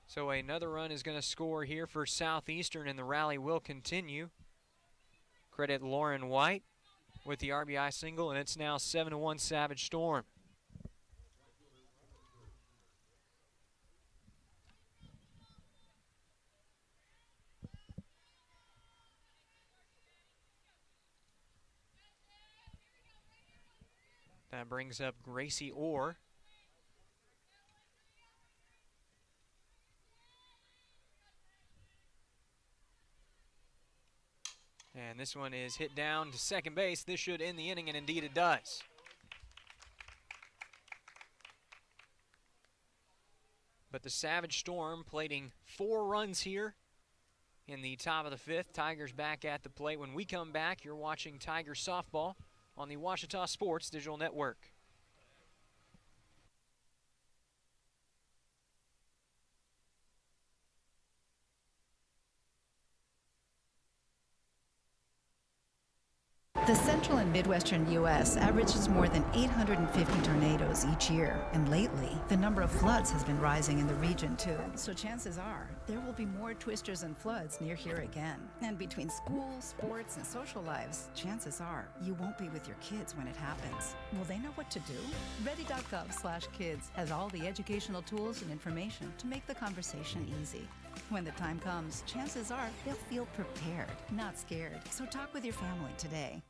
So another run is going to score here for Southeastern, and the rally will continue. Credit Lauren White with the RBI single, and it's now 7-1 Savage Storm. That brings up Gracie Orr. And this one is hit down to second base. This should end the inning, and indeed it does. But the Savage Storm plating 4 runs here in the top of the 5th. Tigers back at the plate. When we come back, you're watching Tiger Softball on the Ouachita Sports Digital Network. The central and midwestern U.S. averages more than 850 tornadoes each year, and lately, the number of floods has been rising in the region too. So chances are, there will be more twisters and floods near here again. And between school, sports, and social lives, chances are, you won't be with your kids when it happens. Will they know what to do? Ready.gov/kids has all the educational tools and information to make the conversation easy. When the time comes, chances are they'll feel prepared, not scared. So talk with your family today.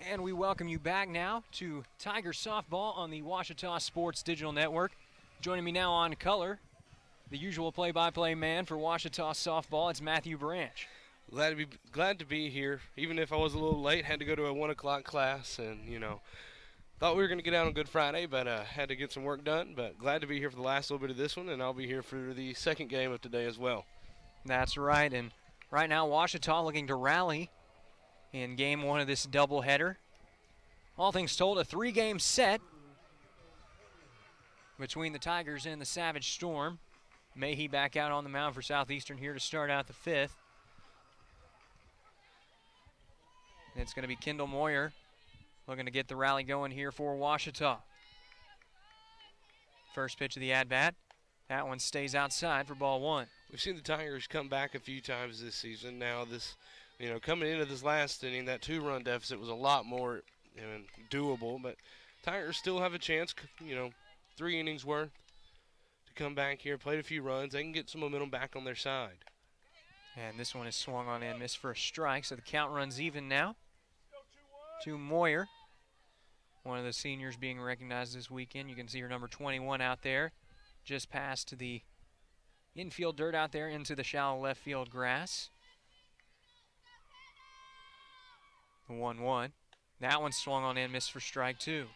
And we welcome you back now to Tiger Softball on the Ouachita Sports Digital Network. Joining me now on color, the usual play-by-play man for Ouachita Softball, it's Matthew Branch. Glad to be here, even if I was a little late. Had to go to a 1 o'clock class, and thought we were going to get out on Good Friday, but had to get some work done. But glad to be here for the last little bit of this one, and I'll be here for the second game of today as well. That's right, and right now Ouachita looking to rally in game 1 of this doubleheader. All things told, a 3-game set. between the Tigers and the Savage Storm. Mayhe back out on the mound for Southeastern here to start out the 5th. It's going to be Kendall Moyer looking to get the rally going here for Ouachita. First pitch of the at-bat. That one stays outside for ball 1. We've seen the Tigers come back a few times this season. Now coming into this last inning, that 2-run deficit was a lot more doable, but Tigers still have a chance, 3 innings worth to come back here, played a few runs. They can get some momentum back on their side. And this one is swung on and missed for a strike, so the count runs even now to Moyer. One of the seniors being recognized this weekend. You can see her number 21 out there, just past the infield dirt out there into the shallow left field grass. The 1-1. That one swung on and missed for strike 2.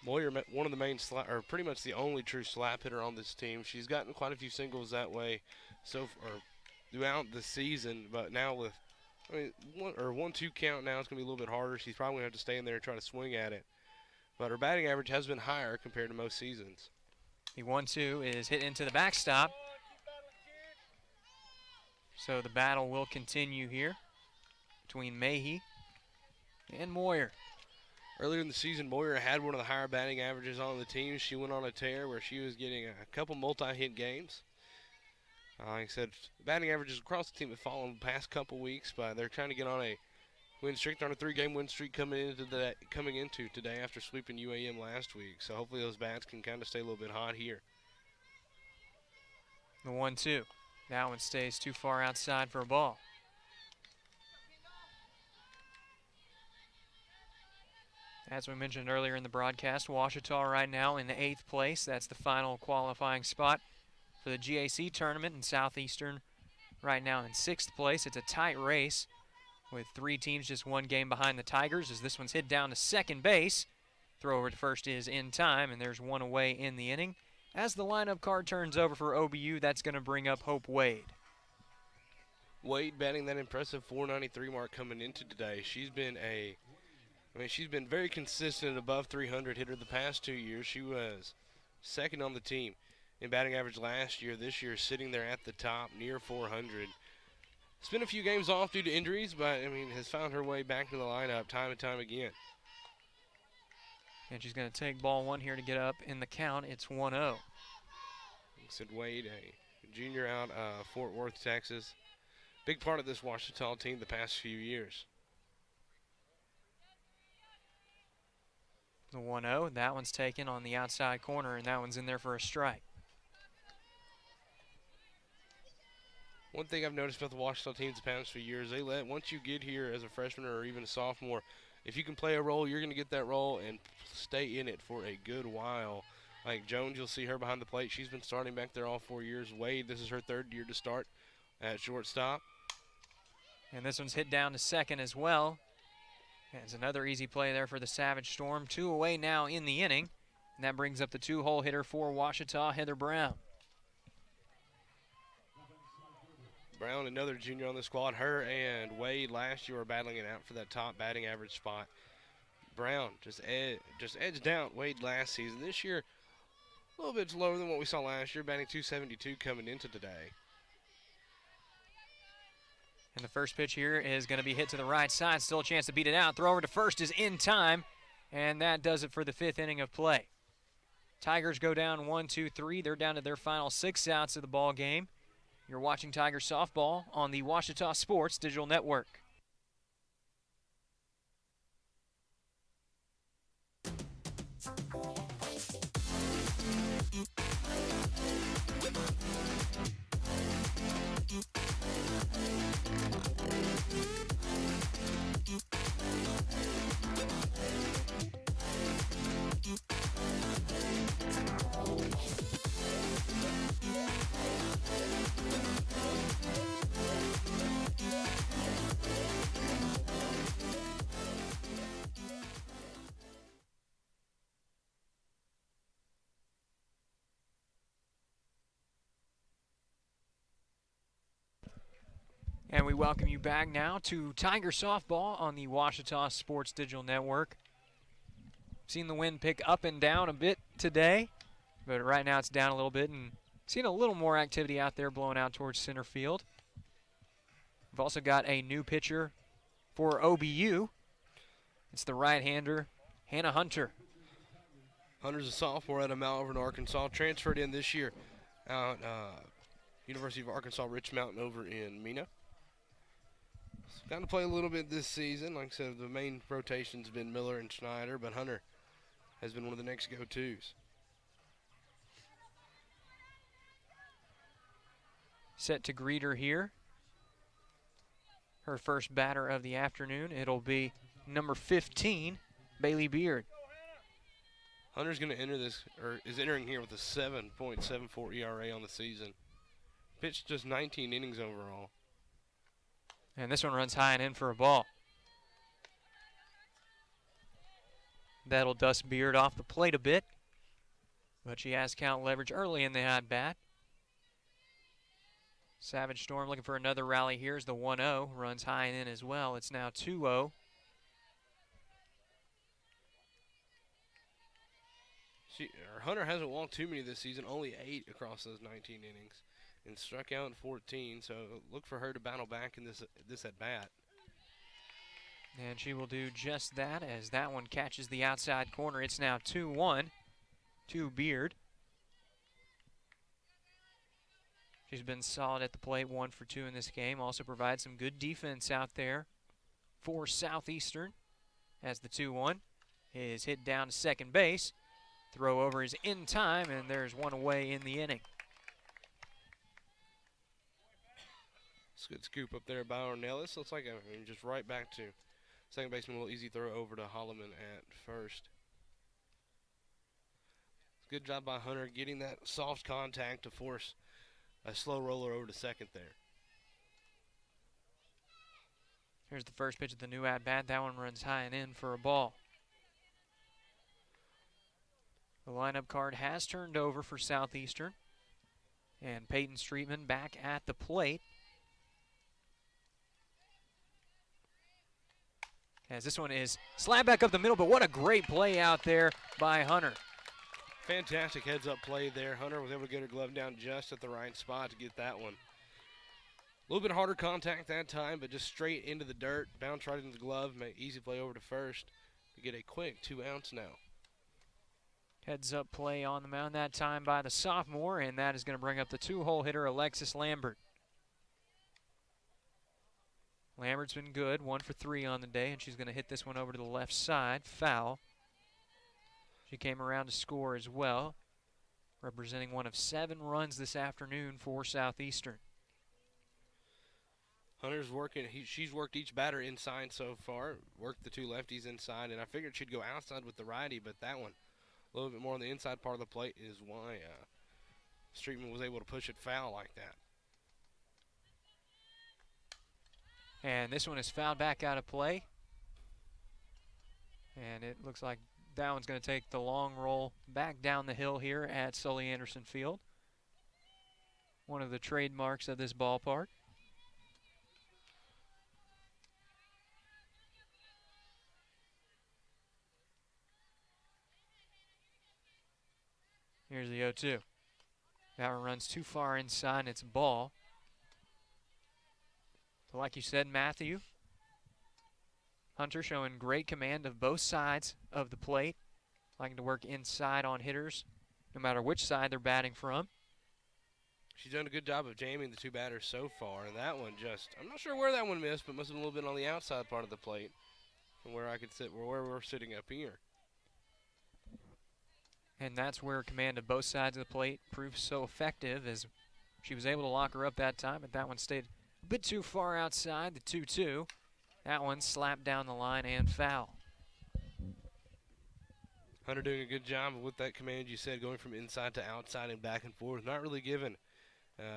Moyer met one of the main or pretty much the only true slap hitter on this team. She's gotten quite a few singles that way throughout the season, but now with 1-2 count now, it's going to be a little bit harder. She's probably going to have to stay in there and try to swing at it. But her batting average has been higher compared to most seasons. The 1-2 is hit into the backstop. So the battle will continue here between Mayhe and Moyer. Earlier in the season, Moyer had one of the higher batting averages on the team. She went on a tear where she was getting a couple multi-hit games. Like I said, batting averages across the team have fallen the past couple weeks, but they're trying to get on a win streak. They're on a 3-game win streak coming into today after sweeping UAM last week. So hopefully those bats can kind of stay a little bit hot here. The 1-2. That one stays too far outside for a ball. As we mentioned earlier in the broadcast, Ouachita right now in the 8th place. That's the final qualifying spot for the GAC tournament, and Southeastern right now in 6th place. It's a tight race with 3 teams just 1 game behind the Tigers as this one's hit down to second base. Throw over to first is in time, and there's 1 away in the inning. As the lineup card turns over for OBU, that's going to bring up Hope Wade. Wade batting that impressive .493 mark coming into today. She's been very consistent above 300 hitter the past 2 years. She was second on the team in batting average last year. This year sitting there at the top near 400. Spent a few games off due to injuries, but has found her way back to the lineup time and time again. And she's going to take ball 1 here to get up in the count. It's 1-0. Said Wade, a junior out of Fort Worth, Texas. Big part of this Ouachita team the past few years. The 1-0, that one's taken on the outside corner, and that one's in there for a strike. One thing I've noticed about the Ouachita teams the past few years, once you get here as a freshman or even a sophomore, if you can play a role, you're going to get that role and stay in it for a good while. Like Jones, you'll see her behind the plate. She's been starting back there all 4 years. Wade, this is her 3rd year to start at shortstop. And this one's hit down to second as well. It's another easy play there for the Savage Storm. 2 away now in the inning. And that brings up the 2-hole hitter for Ouachita, Heather Brown. Brown, another junior on the squad. Her and Wade last year were battling it out for that top batting average spot. Brown just edged out Wade last season. This year, a little bit lower than what we saw last year, batting .272 coming into today. And the first pitch here is going to be hit to the right side. Still a chance to beat it out. Throw over to first is in time, and that does it for the 5th inning of play. Tigers go down 1-2-3. They're down to their final 6 outs of the ball game. You're watching Tiger Softball on the Ouachita Sports Digital Network. And we welcome you back now to Tiger Softball on the Ouachita Sports Digital Network. Seen the wind pick up and down a bit today. But right now it's down a little bit, and seeing a little more activity out there blowing out towards center field. We've also got a new pitcher for OBU. It's the right-hander, Hannah Hunter. Hunter's a sophomore out of Malvern, Arkansas. Transferred in this year out University of Arkansas Rich Mountain over in Mena. Got to play a little bit this season. Like I said, the main rotation's been Miller and Schneider, but Hunter has been one of the next go-tos. Set to greet her here. Her first batter of the afternoon. It'll be number 15, Bailey Beard. Hunter's going to enter this, or is entering here with a 7.74 ERA on the season. Pitched just 19 innings overall. And this one runs high and in for a ball. That'll dust Beard off the plate a bit, but she has count leverage early in the at-bat. Savage Storm looking for another rally here as the 1-0 runs high and in as well. It's now 2-0. Hunter hasn't walked too many this season, only 8 across those 19 innings, and struck out in 14. So look for her to battle back in this at bat. And she will do just that as that one catches the outside corner. It's now 2-1 to Beard. She's been solid at the plate, 1 for 2 in this game. Also provides some good defense out there for Southeastern as the 2-1 is hit down to second base. Throw over is in time, and there's one away in the inning. It's a good scoop up there by Ornelas. Looks like just right back to second baseman. A little easy throw over to Holloman at first. Good job by Hunter getting that soft contact to force a slow roller over to second there. Here's the first pitch of the new at-bat. That one runs high and in for a ball. The lineup card has turned over for Southeastern. And Peyton Streetman back at the plate. As this one is slapped back up the middle, but what a great play out there by Hunter. Fantastic heads-up play there. Hunter was able to get her glove down just at the right spot to get that one. A little bit harder contact that time, but just straight into the dirt. Bounce right into the glove. Make easy play over to first to get a quick 2 outs now. Heads-up play on the mound that time by the sophomore, and that is going to bring up the 2-hole hitter, Alexis Lambert. Lambert's been good, 1 for 3 on the day, and she's going to hit this one over to the left side, foul. She came around to score as well, representing one of 7 runs this afternoon for Southeastern. Hunter's working, she's worked each batter inside so far, worked the 2 lefties inside, and I figured she'd go outside with the righty, but that one a little bit more on the inside part of the plate is why Streetman was able to push it foul like that. And this one is fouled back out of play. And it looks like that one's going to take the long roll back down the hill here at Sully Anderson Field. One of the trademarks of this ballpark. Here's the 0-2. That one runs too far inside, and it's a ball. So like you said, Matthew, Hunter showing great command of both sides of the plate, liking to work inside on hitters, no matter which side they're batting from. She's done a good job of jamming the 2 batters so far, and that one just, I'm not sure where that one missed, but must have been a little bit on the outside part of the plate from where I could sit, where we're sitting up here. And that's where command of both sides of the plate proves so effective, as she was able to lock her up that time, but that one stayed a bit too far outside, the 2-2. That one slapped down the line and foul. Hunter doing a good job with that command you said, going from inside to outside and back and forth. Not really given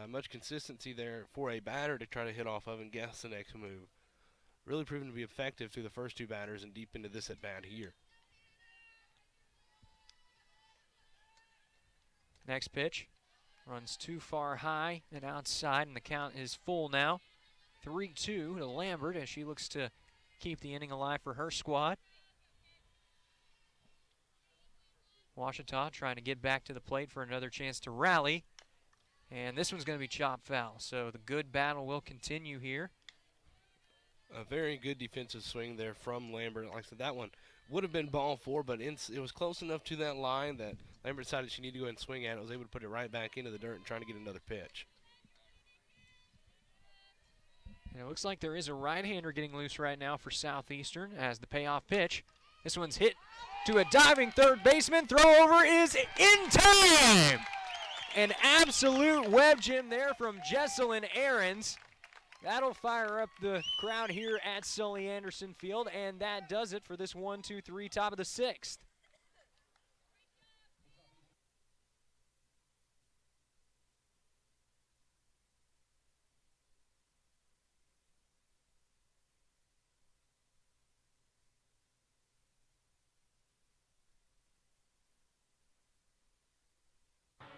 much consistency there for a batter to try to hit off of and guess the next move. Really proven to be effective through the first 2 batters and deep into this at-bat here. Next pitch runs too far high and outside, and the count is full now. 3-2 to Lambert as she looks to keep the inning alive for her squad. Washita trying to get back to the plate for another chance to rally. And this one's going to be chopped foul. So the good battle will continue here. A very good defensive swing there from Lambert. Like I said, that one would have been ball 4, but it was close enough to that line that Lambert decided she needed to go ahead and swing at it. Was able to put it right back into the dirt and trying to get another pitch. And it looks like there is a right-hander getting loose right now for Southeastern as the payoff pitch. This one's hit to a diving third baseman. Throw over is in time. An absolute web gem there from Jesselyn Ahrens. That'll fire up the crowd here at Sully Anderson Field, and that does it for this 1-2-3 top of the 6th.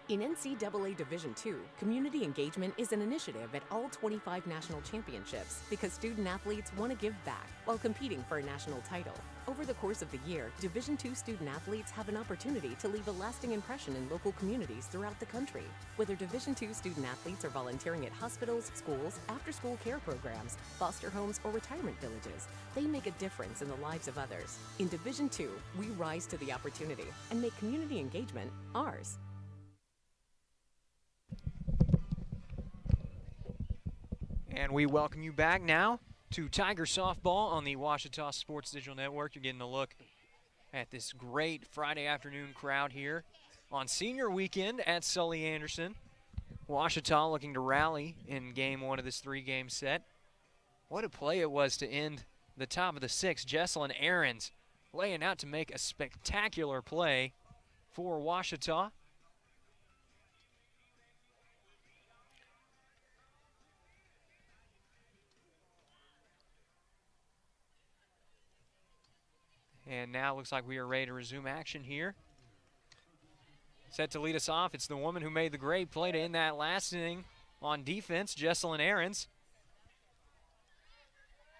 In NCAA Division II, community engagement is an initiative at all 25 national championships because student athletes want to give back while competing for a national title. Over the course of the year, Division II student athletes have an opportunity to leave a lasting impression in local communities throughout the country. Whether Division II student athletes are volunteering at hospitals, schools, after-school care programs, foster homes, or retirement villages, they make a difference in the lives of others. In Division II, we rise to the opportunity and make community engagement ours. And we welcome you back now to Tiger Softball on the Washita Sports Digital Network. You're getting a look at this great Friday afternoon crowd here on senior weekend at Sully Anderson. Washita looking to rally in game 1 of this 3-game set. What a play it was to end the top of the 6th. Jesselyn Ahrens laying out to make a spectacular play for Washita. And now it looks like we are ready to resume action here. Set to lead us off, it's the woman who made the great play to end that last inning on defense, Jesselyn Ahrens.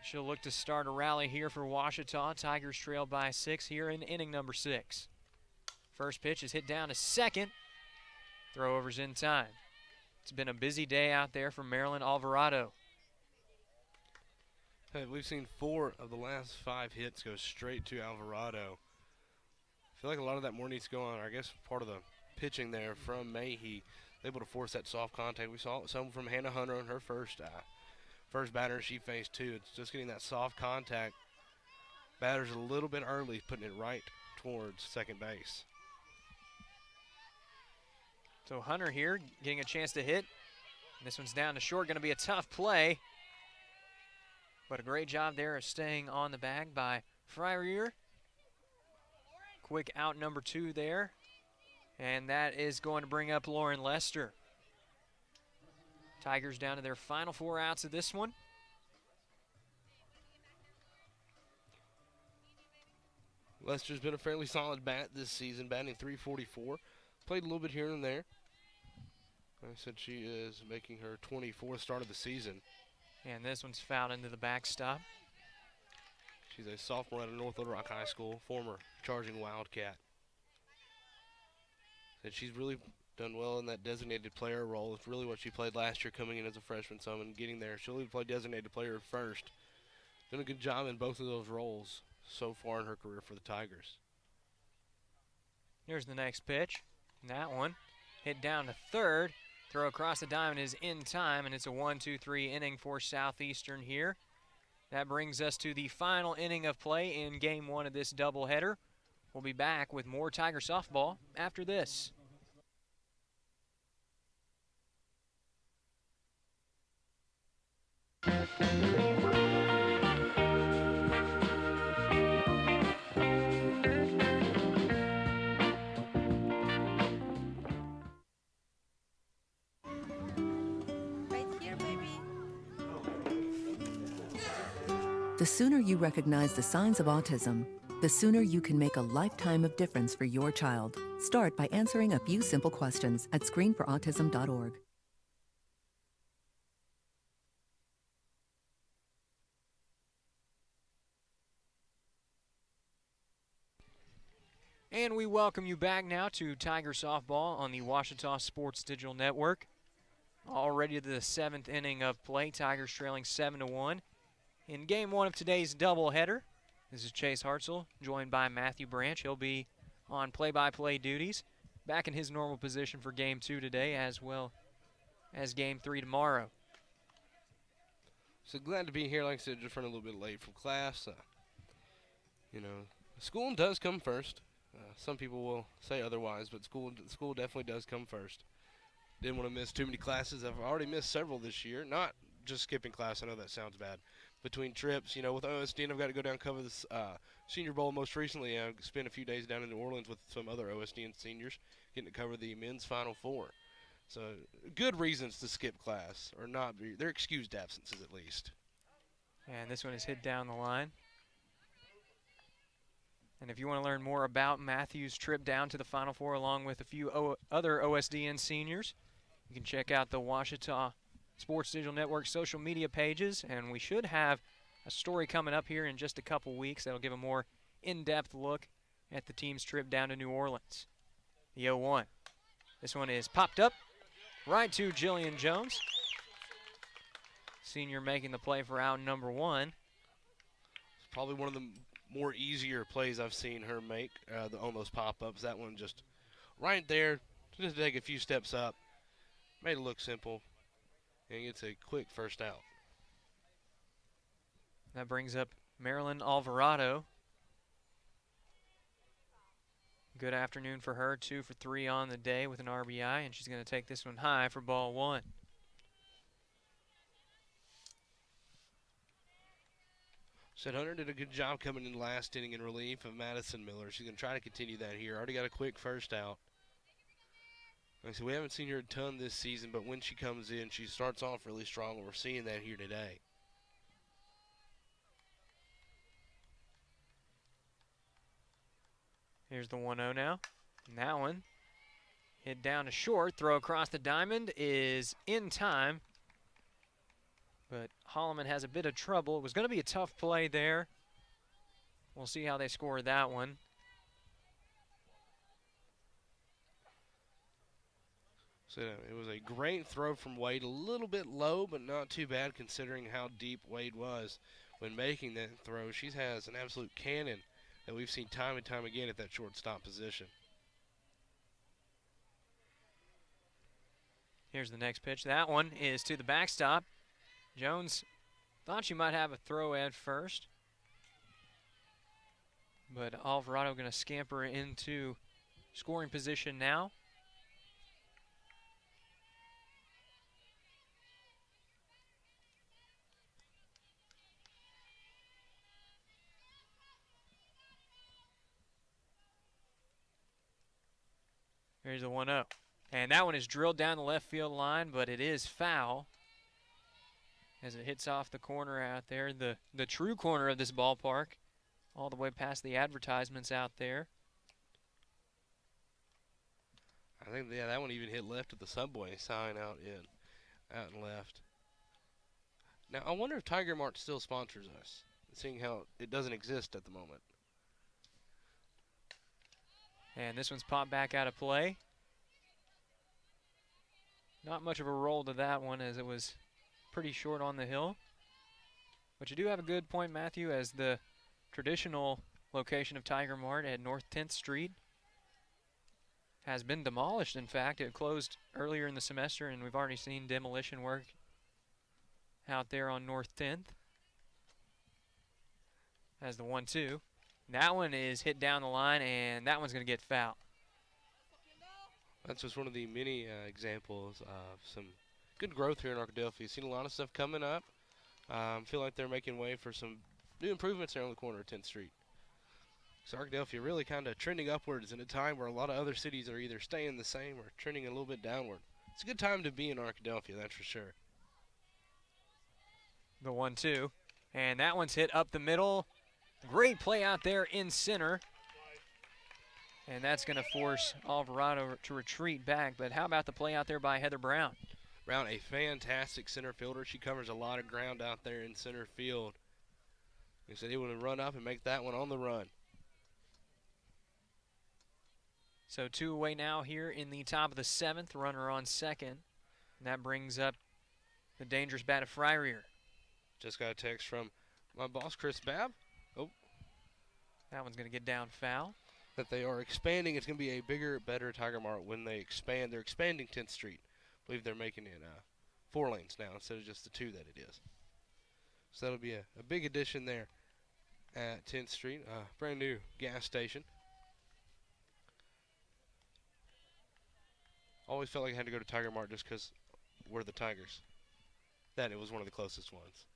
She'll look to start a rally here for Washita. Tigers trail by 6 here in inning number 6. First pitch is hit down to second. Throw over's in time. It's been a busy day out there for Marilyn Alvarado. Hey, we've seen 4 of the last 5 hits go straight to Alvarado. I feel like a lot of that more needs to go on. I guess part of the pitching there from Mayhe, able to force that soft contact. We saw some from Hannah Hunter on her first batter she faced too. It's just getting that soft contact. Batter's a little bit early, putting it right towards second base. So Hunter here getting a chance to hit. And this one's down to short, going to be a tough play. But a great job there of staying on the bag by Freyer. Quick out number 2 there. And that is going to bring up Lauren Lester. Tigers down to their final 4 outs of this one. Lester's been a fairly solid bat this season, batting .344. Played a little bit here and there. Like I said, she is making her 24th start of the season. And this one's fouled into the backstop. She's a sophomore out of North Little Rock High School, former Charging Wildcat. And she's really done well in that designated player role. It's really what she played last year coming in as a freshman, so and getting there. She'll even play designated player first. Done a good job in both of those roles so far in her career for the Tigers. Here's the next pitch. And that one hit down to third. Throw across the diamond is in time, and it's a 1-2-3 inning for Southeastern here. That brings us to the final inning of play in game 1 of this doubleheader. We'll be back with more Tiger softball after this. The sooner you recognize the signs of autism, the sooner you can make a lifetime of difference for your child. Start by answering a few simple questions at screenforautism.org. And we welcome you back now to Tiger Softball on the Washita Sports Digital Network. Already to the 7th inning of play, Tigers trailing 7-1. In game 1 of today's doubleheader, this is Chase Hartzell, joined by Matthew Branch. He'll be on play-by-play duties, back in his normal position for game 2 today, as well as game 3 tomorrow. So glad to be here. Like I said, just running a little bit late from class. You know, school does come first. Some people will say otherwise, but school definitely does come first. Didn't want to miss too many classes. I've already missed several this year. Not just skipping class. I know that sounds bad. Between trips, you know, with OSD, and I've got to go down and cover this Senior Bowl. Most recently, I spent a few days down in New Orleans with some other OSD and seniors, getting to cover the men's Final Four. So good reasons to skip class, or not be. They're excused absences at least. And this one is hit down the line. And if you want to learn more about Matthew's trip down to the Final Four along with a few other OSDN seniors, you can check out the Washita Sports Digital Network social media pages. And we should have a story coming up here in just a couple weeks that'll give a more in-depth look at the team's trip down to New Orleans. The 0-1. This one is popped up right to Jillian Jones. Senior making the play for out number 1. It's probably one of the more easier plays I've seen her make on those pop-ups. That one just right there, just take a few steps up, made it look simple, and gets a quick first out. That brings up Marilyn Alvarado. Good afternoon for her, 2 for 3 on the day with an RBI, and she's going to take this one high for ball 1. Said Hunter did a good job coming in last inning in relief of Madison Miller. She's going to try to continue that here. Already got a quick first out. Like I said, we haven't seen her a ton this season, but when she comes in, she starts off really strong, and we're seeing that here today. Here's the 1-0 now. And that one hit down to short. Throw across the diamond is in time. But Holloman has a bit of trouble. It was going to be a tough play there. We'll see how they score that one. So it was a great throw from Wade. A little bit low, but not too bad considering how deep Wade was when making that throw. She has an absolute cannon that we've seen time and time again at that shortstop position. Here's the next pitch. That one is to the backstop. Jones thought she might have a throw at first, but Alvarado going to scamper into scoring position now. Here's a 1-0. And that one is drilled down the left field line, but it is foul as it hits off the corner out there, the true corner of this ballpark, all the way past the advertisements out there. I think, yeah, that one even hit left of the subway sign out and left. Now, I wonder if Tiger Mart still sponsors us, seeing how it doesn't exist at the moment. And this one's popped back out of play. Not much of a roll to that one as it was pretty short on the hill. But you do have a good point, Matthew, as the traditional location of Tiger Mart at North 10th Street has been demolished. In fact, it closed earlier in the semester, and we've already seen demolition work out there on North 10th. As the 1-2. That one is hit down the line, and that one's going to get fouled. That's just one of the many examples of some good growth here in Arkadelphia. Seen a lot of stuff coming up. Feel like they're making way for some new improvements there on the corner of 10th Street. So Arkadelphia really kind of trending upwards in a time where a lot of other cities are either staying the same or trending a little bit downward. It's a good time to be in Arkadelphia, that's for sure. The 1-2. And that one's hit up the middle. Great play out there in center. And that's going to force Alvarado to retreat back. But how about the play out there by Heather Brown? Brown, a fantastic center fielder. She covers a lot of ground out there in center field. He said he would run up and make that one on the run. So 2 away now here in the top of the 7th, runner on second. And that brings up the dangerous bat of Fryrear. Just got a text from my boss, Chris Babb. Oh. That one's going to get down foul. That they are expanding. It's going to be a bigger, better Tiger Mart when they expand. They're expanding 10th Street. I believe they're making it 4 lanes now instead of just the 2 that it is. So that'll be a big addition there at 10th Street. Brand new gas station. Always felt like I had to go to Tiger Mart just because we're the Tigers. That it was one of the closest ones.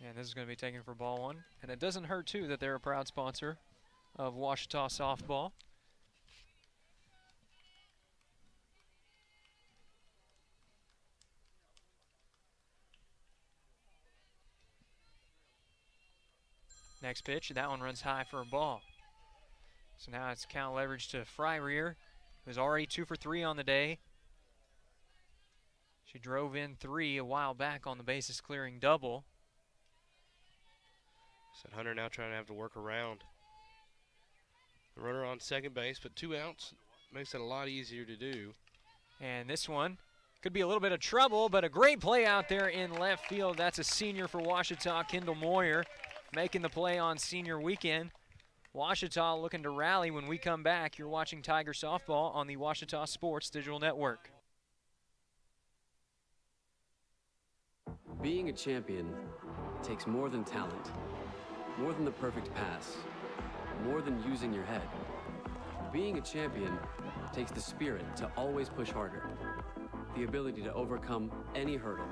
And this is going to be taken for ball 1. And it doesn't hurt, too, that they're a proud sponsor of Ouachita softball. Next pitch, that one runs high for a ball. So now it's count leverage to Fryrear, who's already 2 for 3 on the day. She drove in 3 a while back on the bases clearing double. So Hunter now trying to have to work around the runner on second base, but 2 outs makes it a lot easier to do. And this one could be a little bit of trouble, but a great play out there in left field. That's a senior for Ouachita, Kendall Moyer, making the play on senior weekend. Ouachita looking to rally when we come back. You're watching Tiger Softball on the Ouachita Sports Digital Network. Being a champion takes more than talent, more than the perfect pass, more than using your head. Being a champion takes the spirit to always push harder, the ability to overcome any hurdle,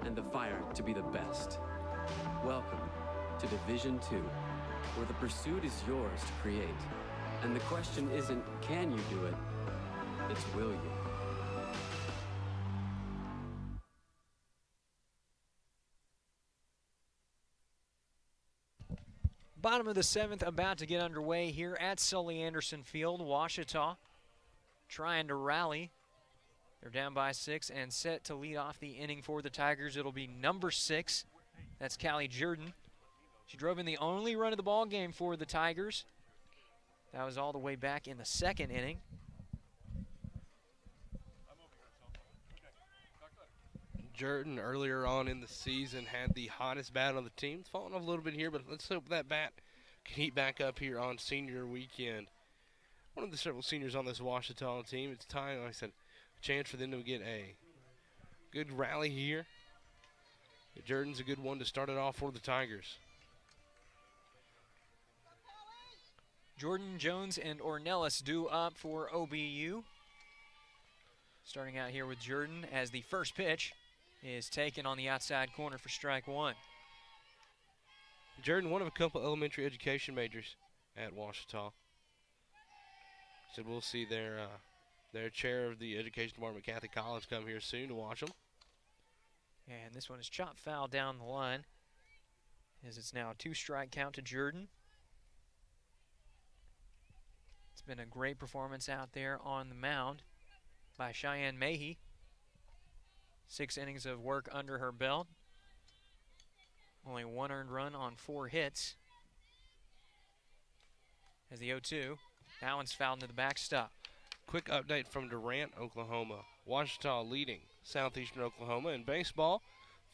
and the fire to be the best. Welcome to Division II, where the pursuit is yours to create. And the question isn't, can you do it? It's, will you? Bottom of the 7th about to get underway here at Sully Anderson Field. Ouachita trying to rally. They're down by 6 and set to lead off the inning for the Tigers. It'll be number 6. That's Callie Jordan. She drove in the only run of the ball game for the Tigers. That was all the way back in the 2nd inning. Jordan earlier on in the season had the hottest bat on the team. It's falling off a little bit here, but let's hope that bat can heat back up here on senior weekend. One of the several seniors on this Ouachita team. It's time, like I said, a chance for them to get a good rally here. Jordan's a good one to start it off for the Tigers. Jordan, Jones, and Ornelas due up for OBU. Starting out here with Jordan as the first pitch is taken on the outside corner for strike 1. Jordan, one of a couple elementary education majors at Ouachita. So we'll see their chair of the education department, Kathy Collins, come here soon to watch them. And this one is chopped foul down the line, as it's now a 2-strike count to Jordan. It's been a great performance out there on the mound by Cheyenne Mahey. 6 innings of work under her belt. Only 1 earned run on 4 hits. As the 0-2, that one's fouled into the backstop. Quick update from Durant, Oklahoma. Ouachita leading Southeastern Oklahoma in baseball,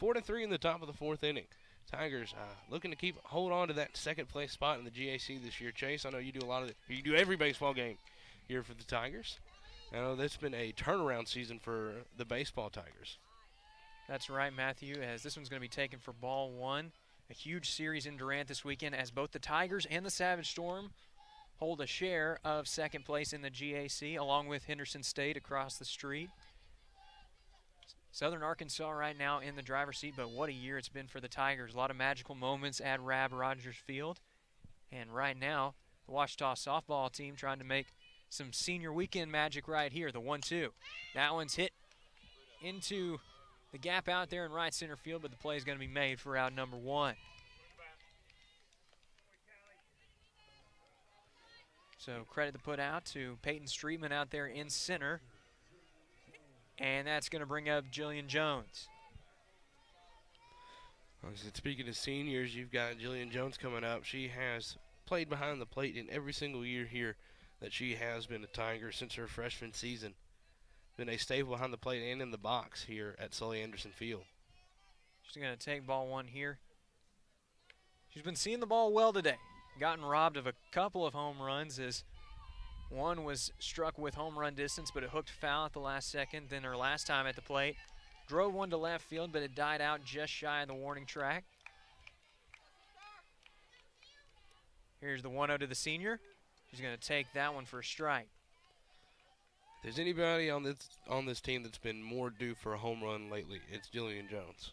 4-3 in the top of the 4th inning. Tigers looking to hold on to that 2nd place spot in the GAC this year. Chase, I know you do you do every baseball game here for the Tigers. I know that's been a turnaround season for the baseball Tigers. That's right, Matthew, as this one's going to be taken for ball 1. A huge series in Durant this weekend as both the Tigers and the Savage Storm hold a share of 2nd place in the GAC, along with Henderson State across the street. Southern Arkansas right now in the driver's seat, but what a year it's been for the Tigers. A lot of magical moments at Rab Rogers Field. And right now, the Ouachita softball team trying to make some senior weekend magic right here. The 1-2. That one's hit into the gap out there in right center field, but the play is going to be made for out number 1. So credit to put out to Peyton Streetman out there in center. And that's going to bring up Jillian Jones. Speaking of seniors, you've got Jillian Jones coming up. She has played behind the plate in every single year here that she has been a Tiger since her freshman season. Been a staple behind the plate and in the box here at Sully Anderson Field. She's going to take ball one here. She's been seeing the ball well today. Gotten robbed of a couple of home runs as one was struck with home run distance, but it hooked foul at the last second. Then her last time at the plate, drove one to left field, but it died out just shy of the warning track. Here's the 1-0 to the senior. She's going to take that one for a strike. If there's anybody on this team that's been more due for a home run lately, it's Jillian Jones.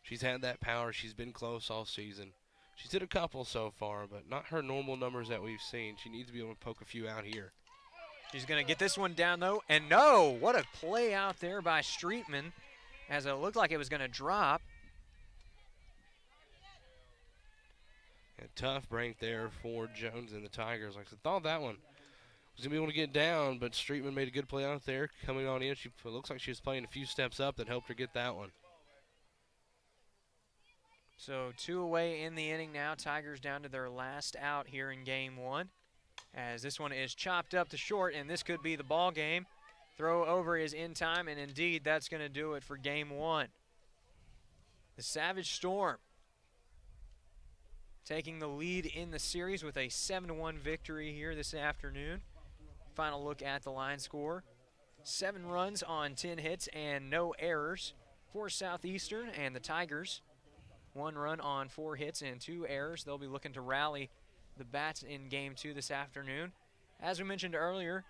She's had that power. She's been close all season. She's hit a couple so far, but not her normal numbers that we've seen. She needs to be able to poke a few out here. She's going to get this one down, though. And no, what a play out there by Streetman, as it looked like it was going to drop. A tough break there for Jones and the Tigers. Like I thought that one was going to be able to get down, but Streetman made a good play out there. Coming on in, it looks like she was playing a few steps up that helped her get that one. So 2 away in the inning now. Tigers down to their last out here in game 1. As this one is chopped up to short, and this could be the ball game. Throw over is in time, and indeed that's going to do it for game 1. The Savage Storm taking the lead in the series with a 7-1 victory here this afternoon. Final look at the line score. 7 runs on 10 hits and no errors for Southeastern, and the Tigers 1 run on 4 hits and 2 errors. They'll be looking to rally the bats in game 2 this afternoon. As we mentioned earlier,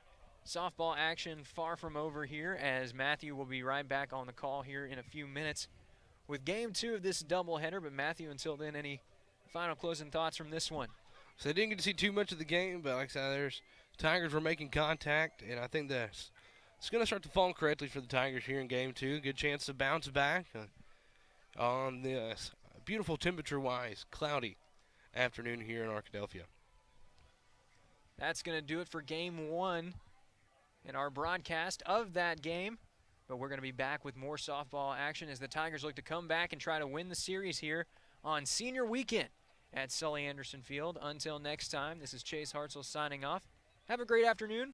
softball action far from over here, as Matthew will be right back on the call here in a few minutes with game 2 of this doubleheader. But Matthew, until then, any final closing thoughts from this one? So I didn't get to see too much of the game, but like I said, there's Tigers were making contact, and I think that's it's going to start to fall correctly for the Tigers here in game 2. Good chance to bounce back on this beautiful temperature-wise, cloudy afternoon here in Arkadelphia. That's going to do it for game 1 in our broadcast of that game. But we're going to be back with more softball action as the Tigers look to come back and try to win the series here on senior weekend at Sully Anderson Field. Until next time, this is Chase Hartzell signing off. Have a great afternoon,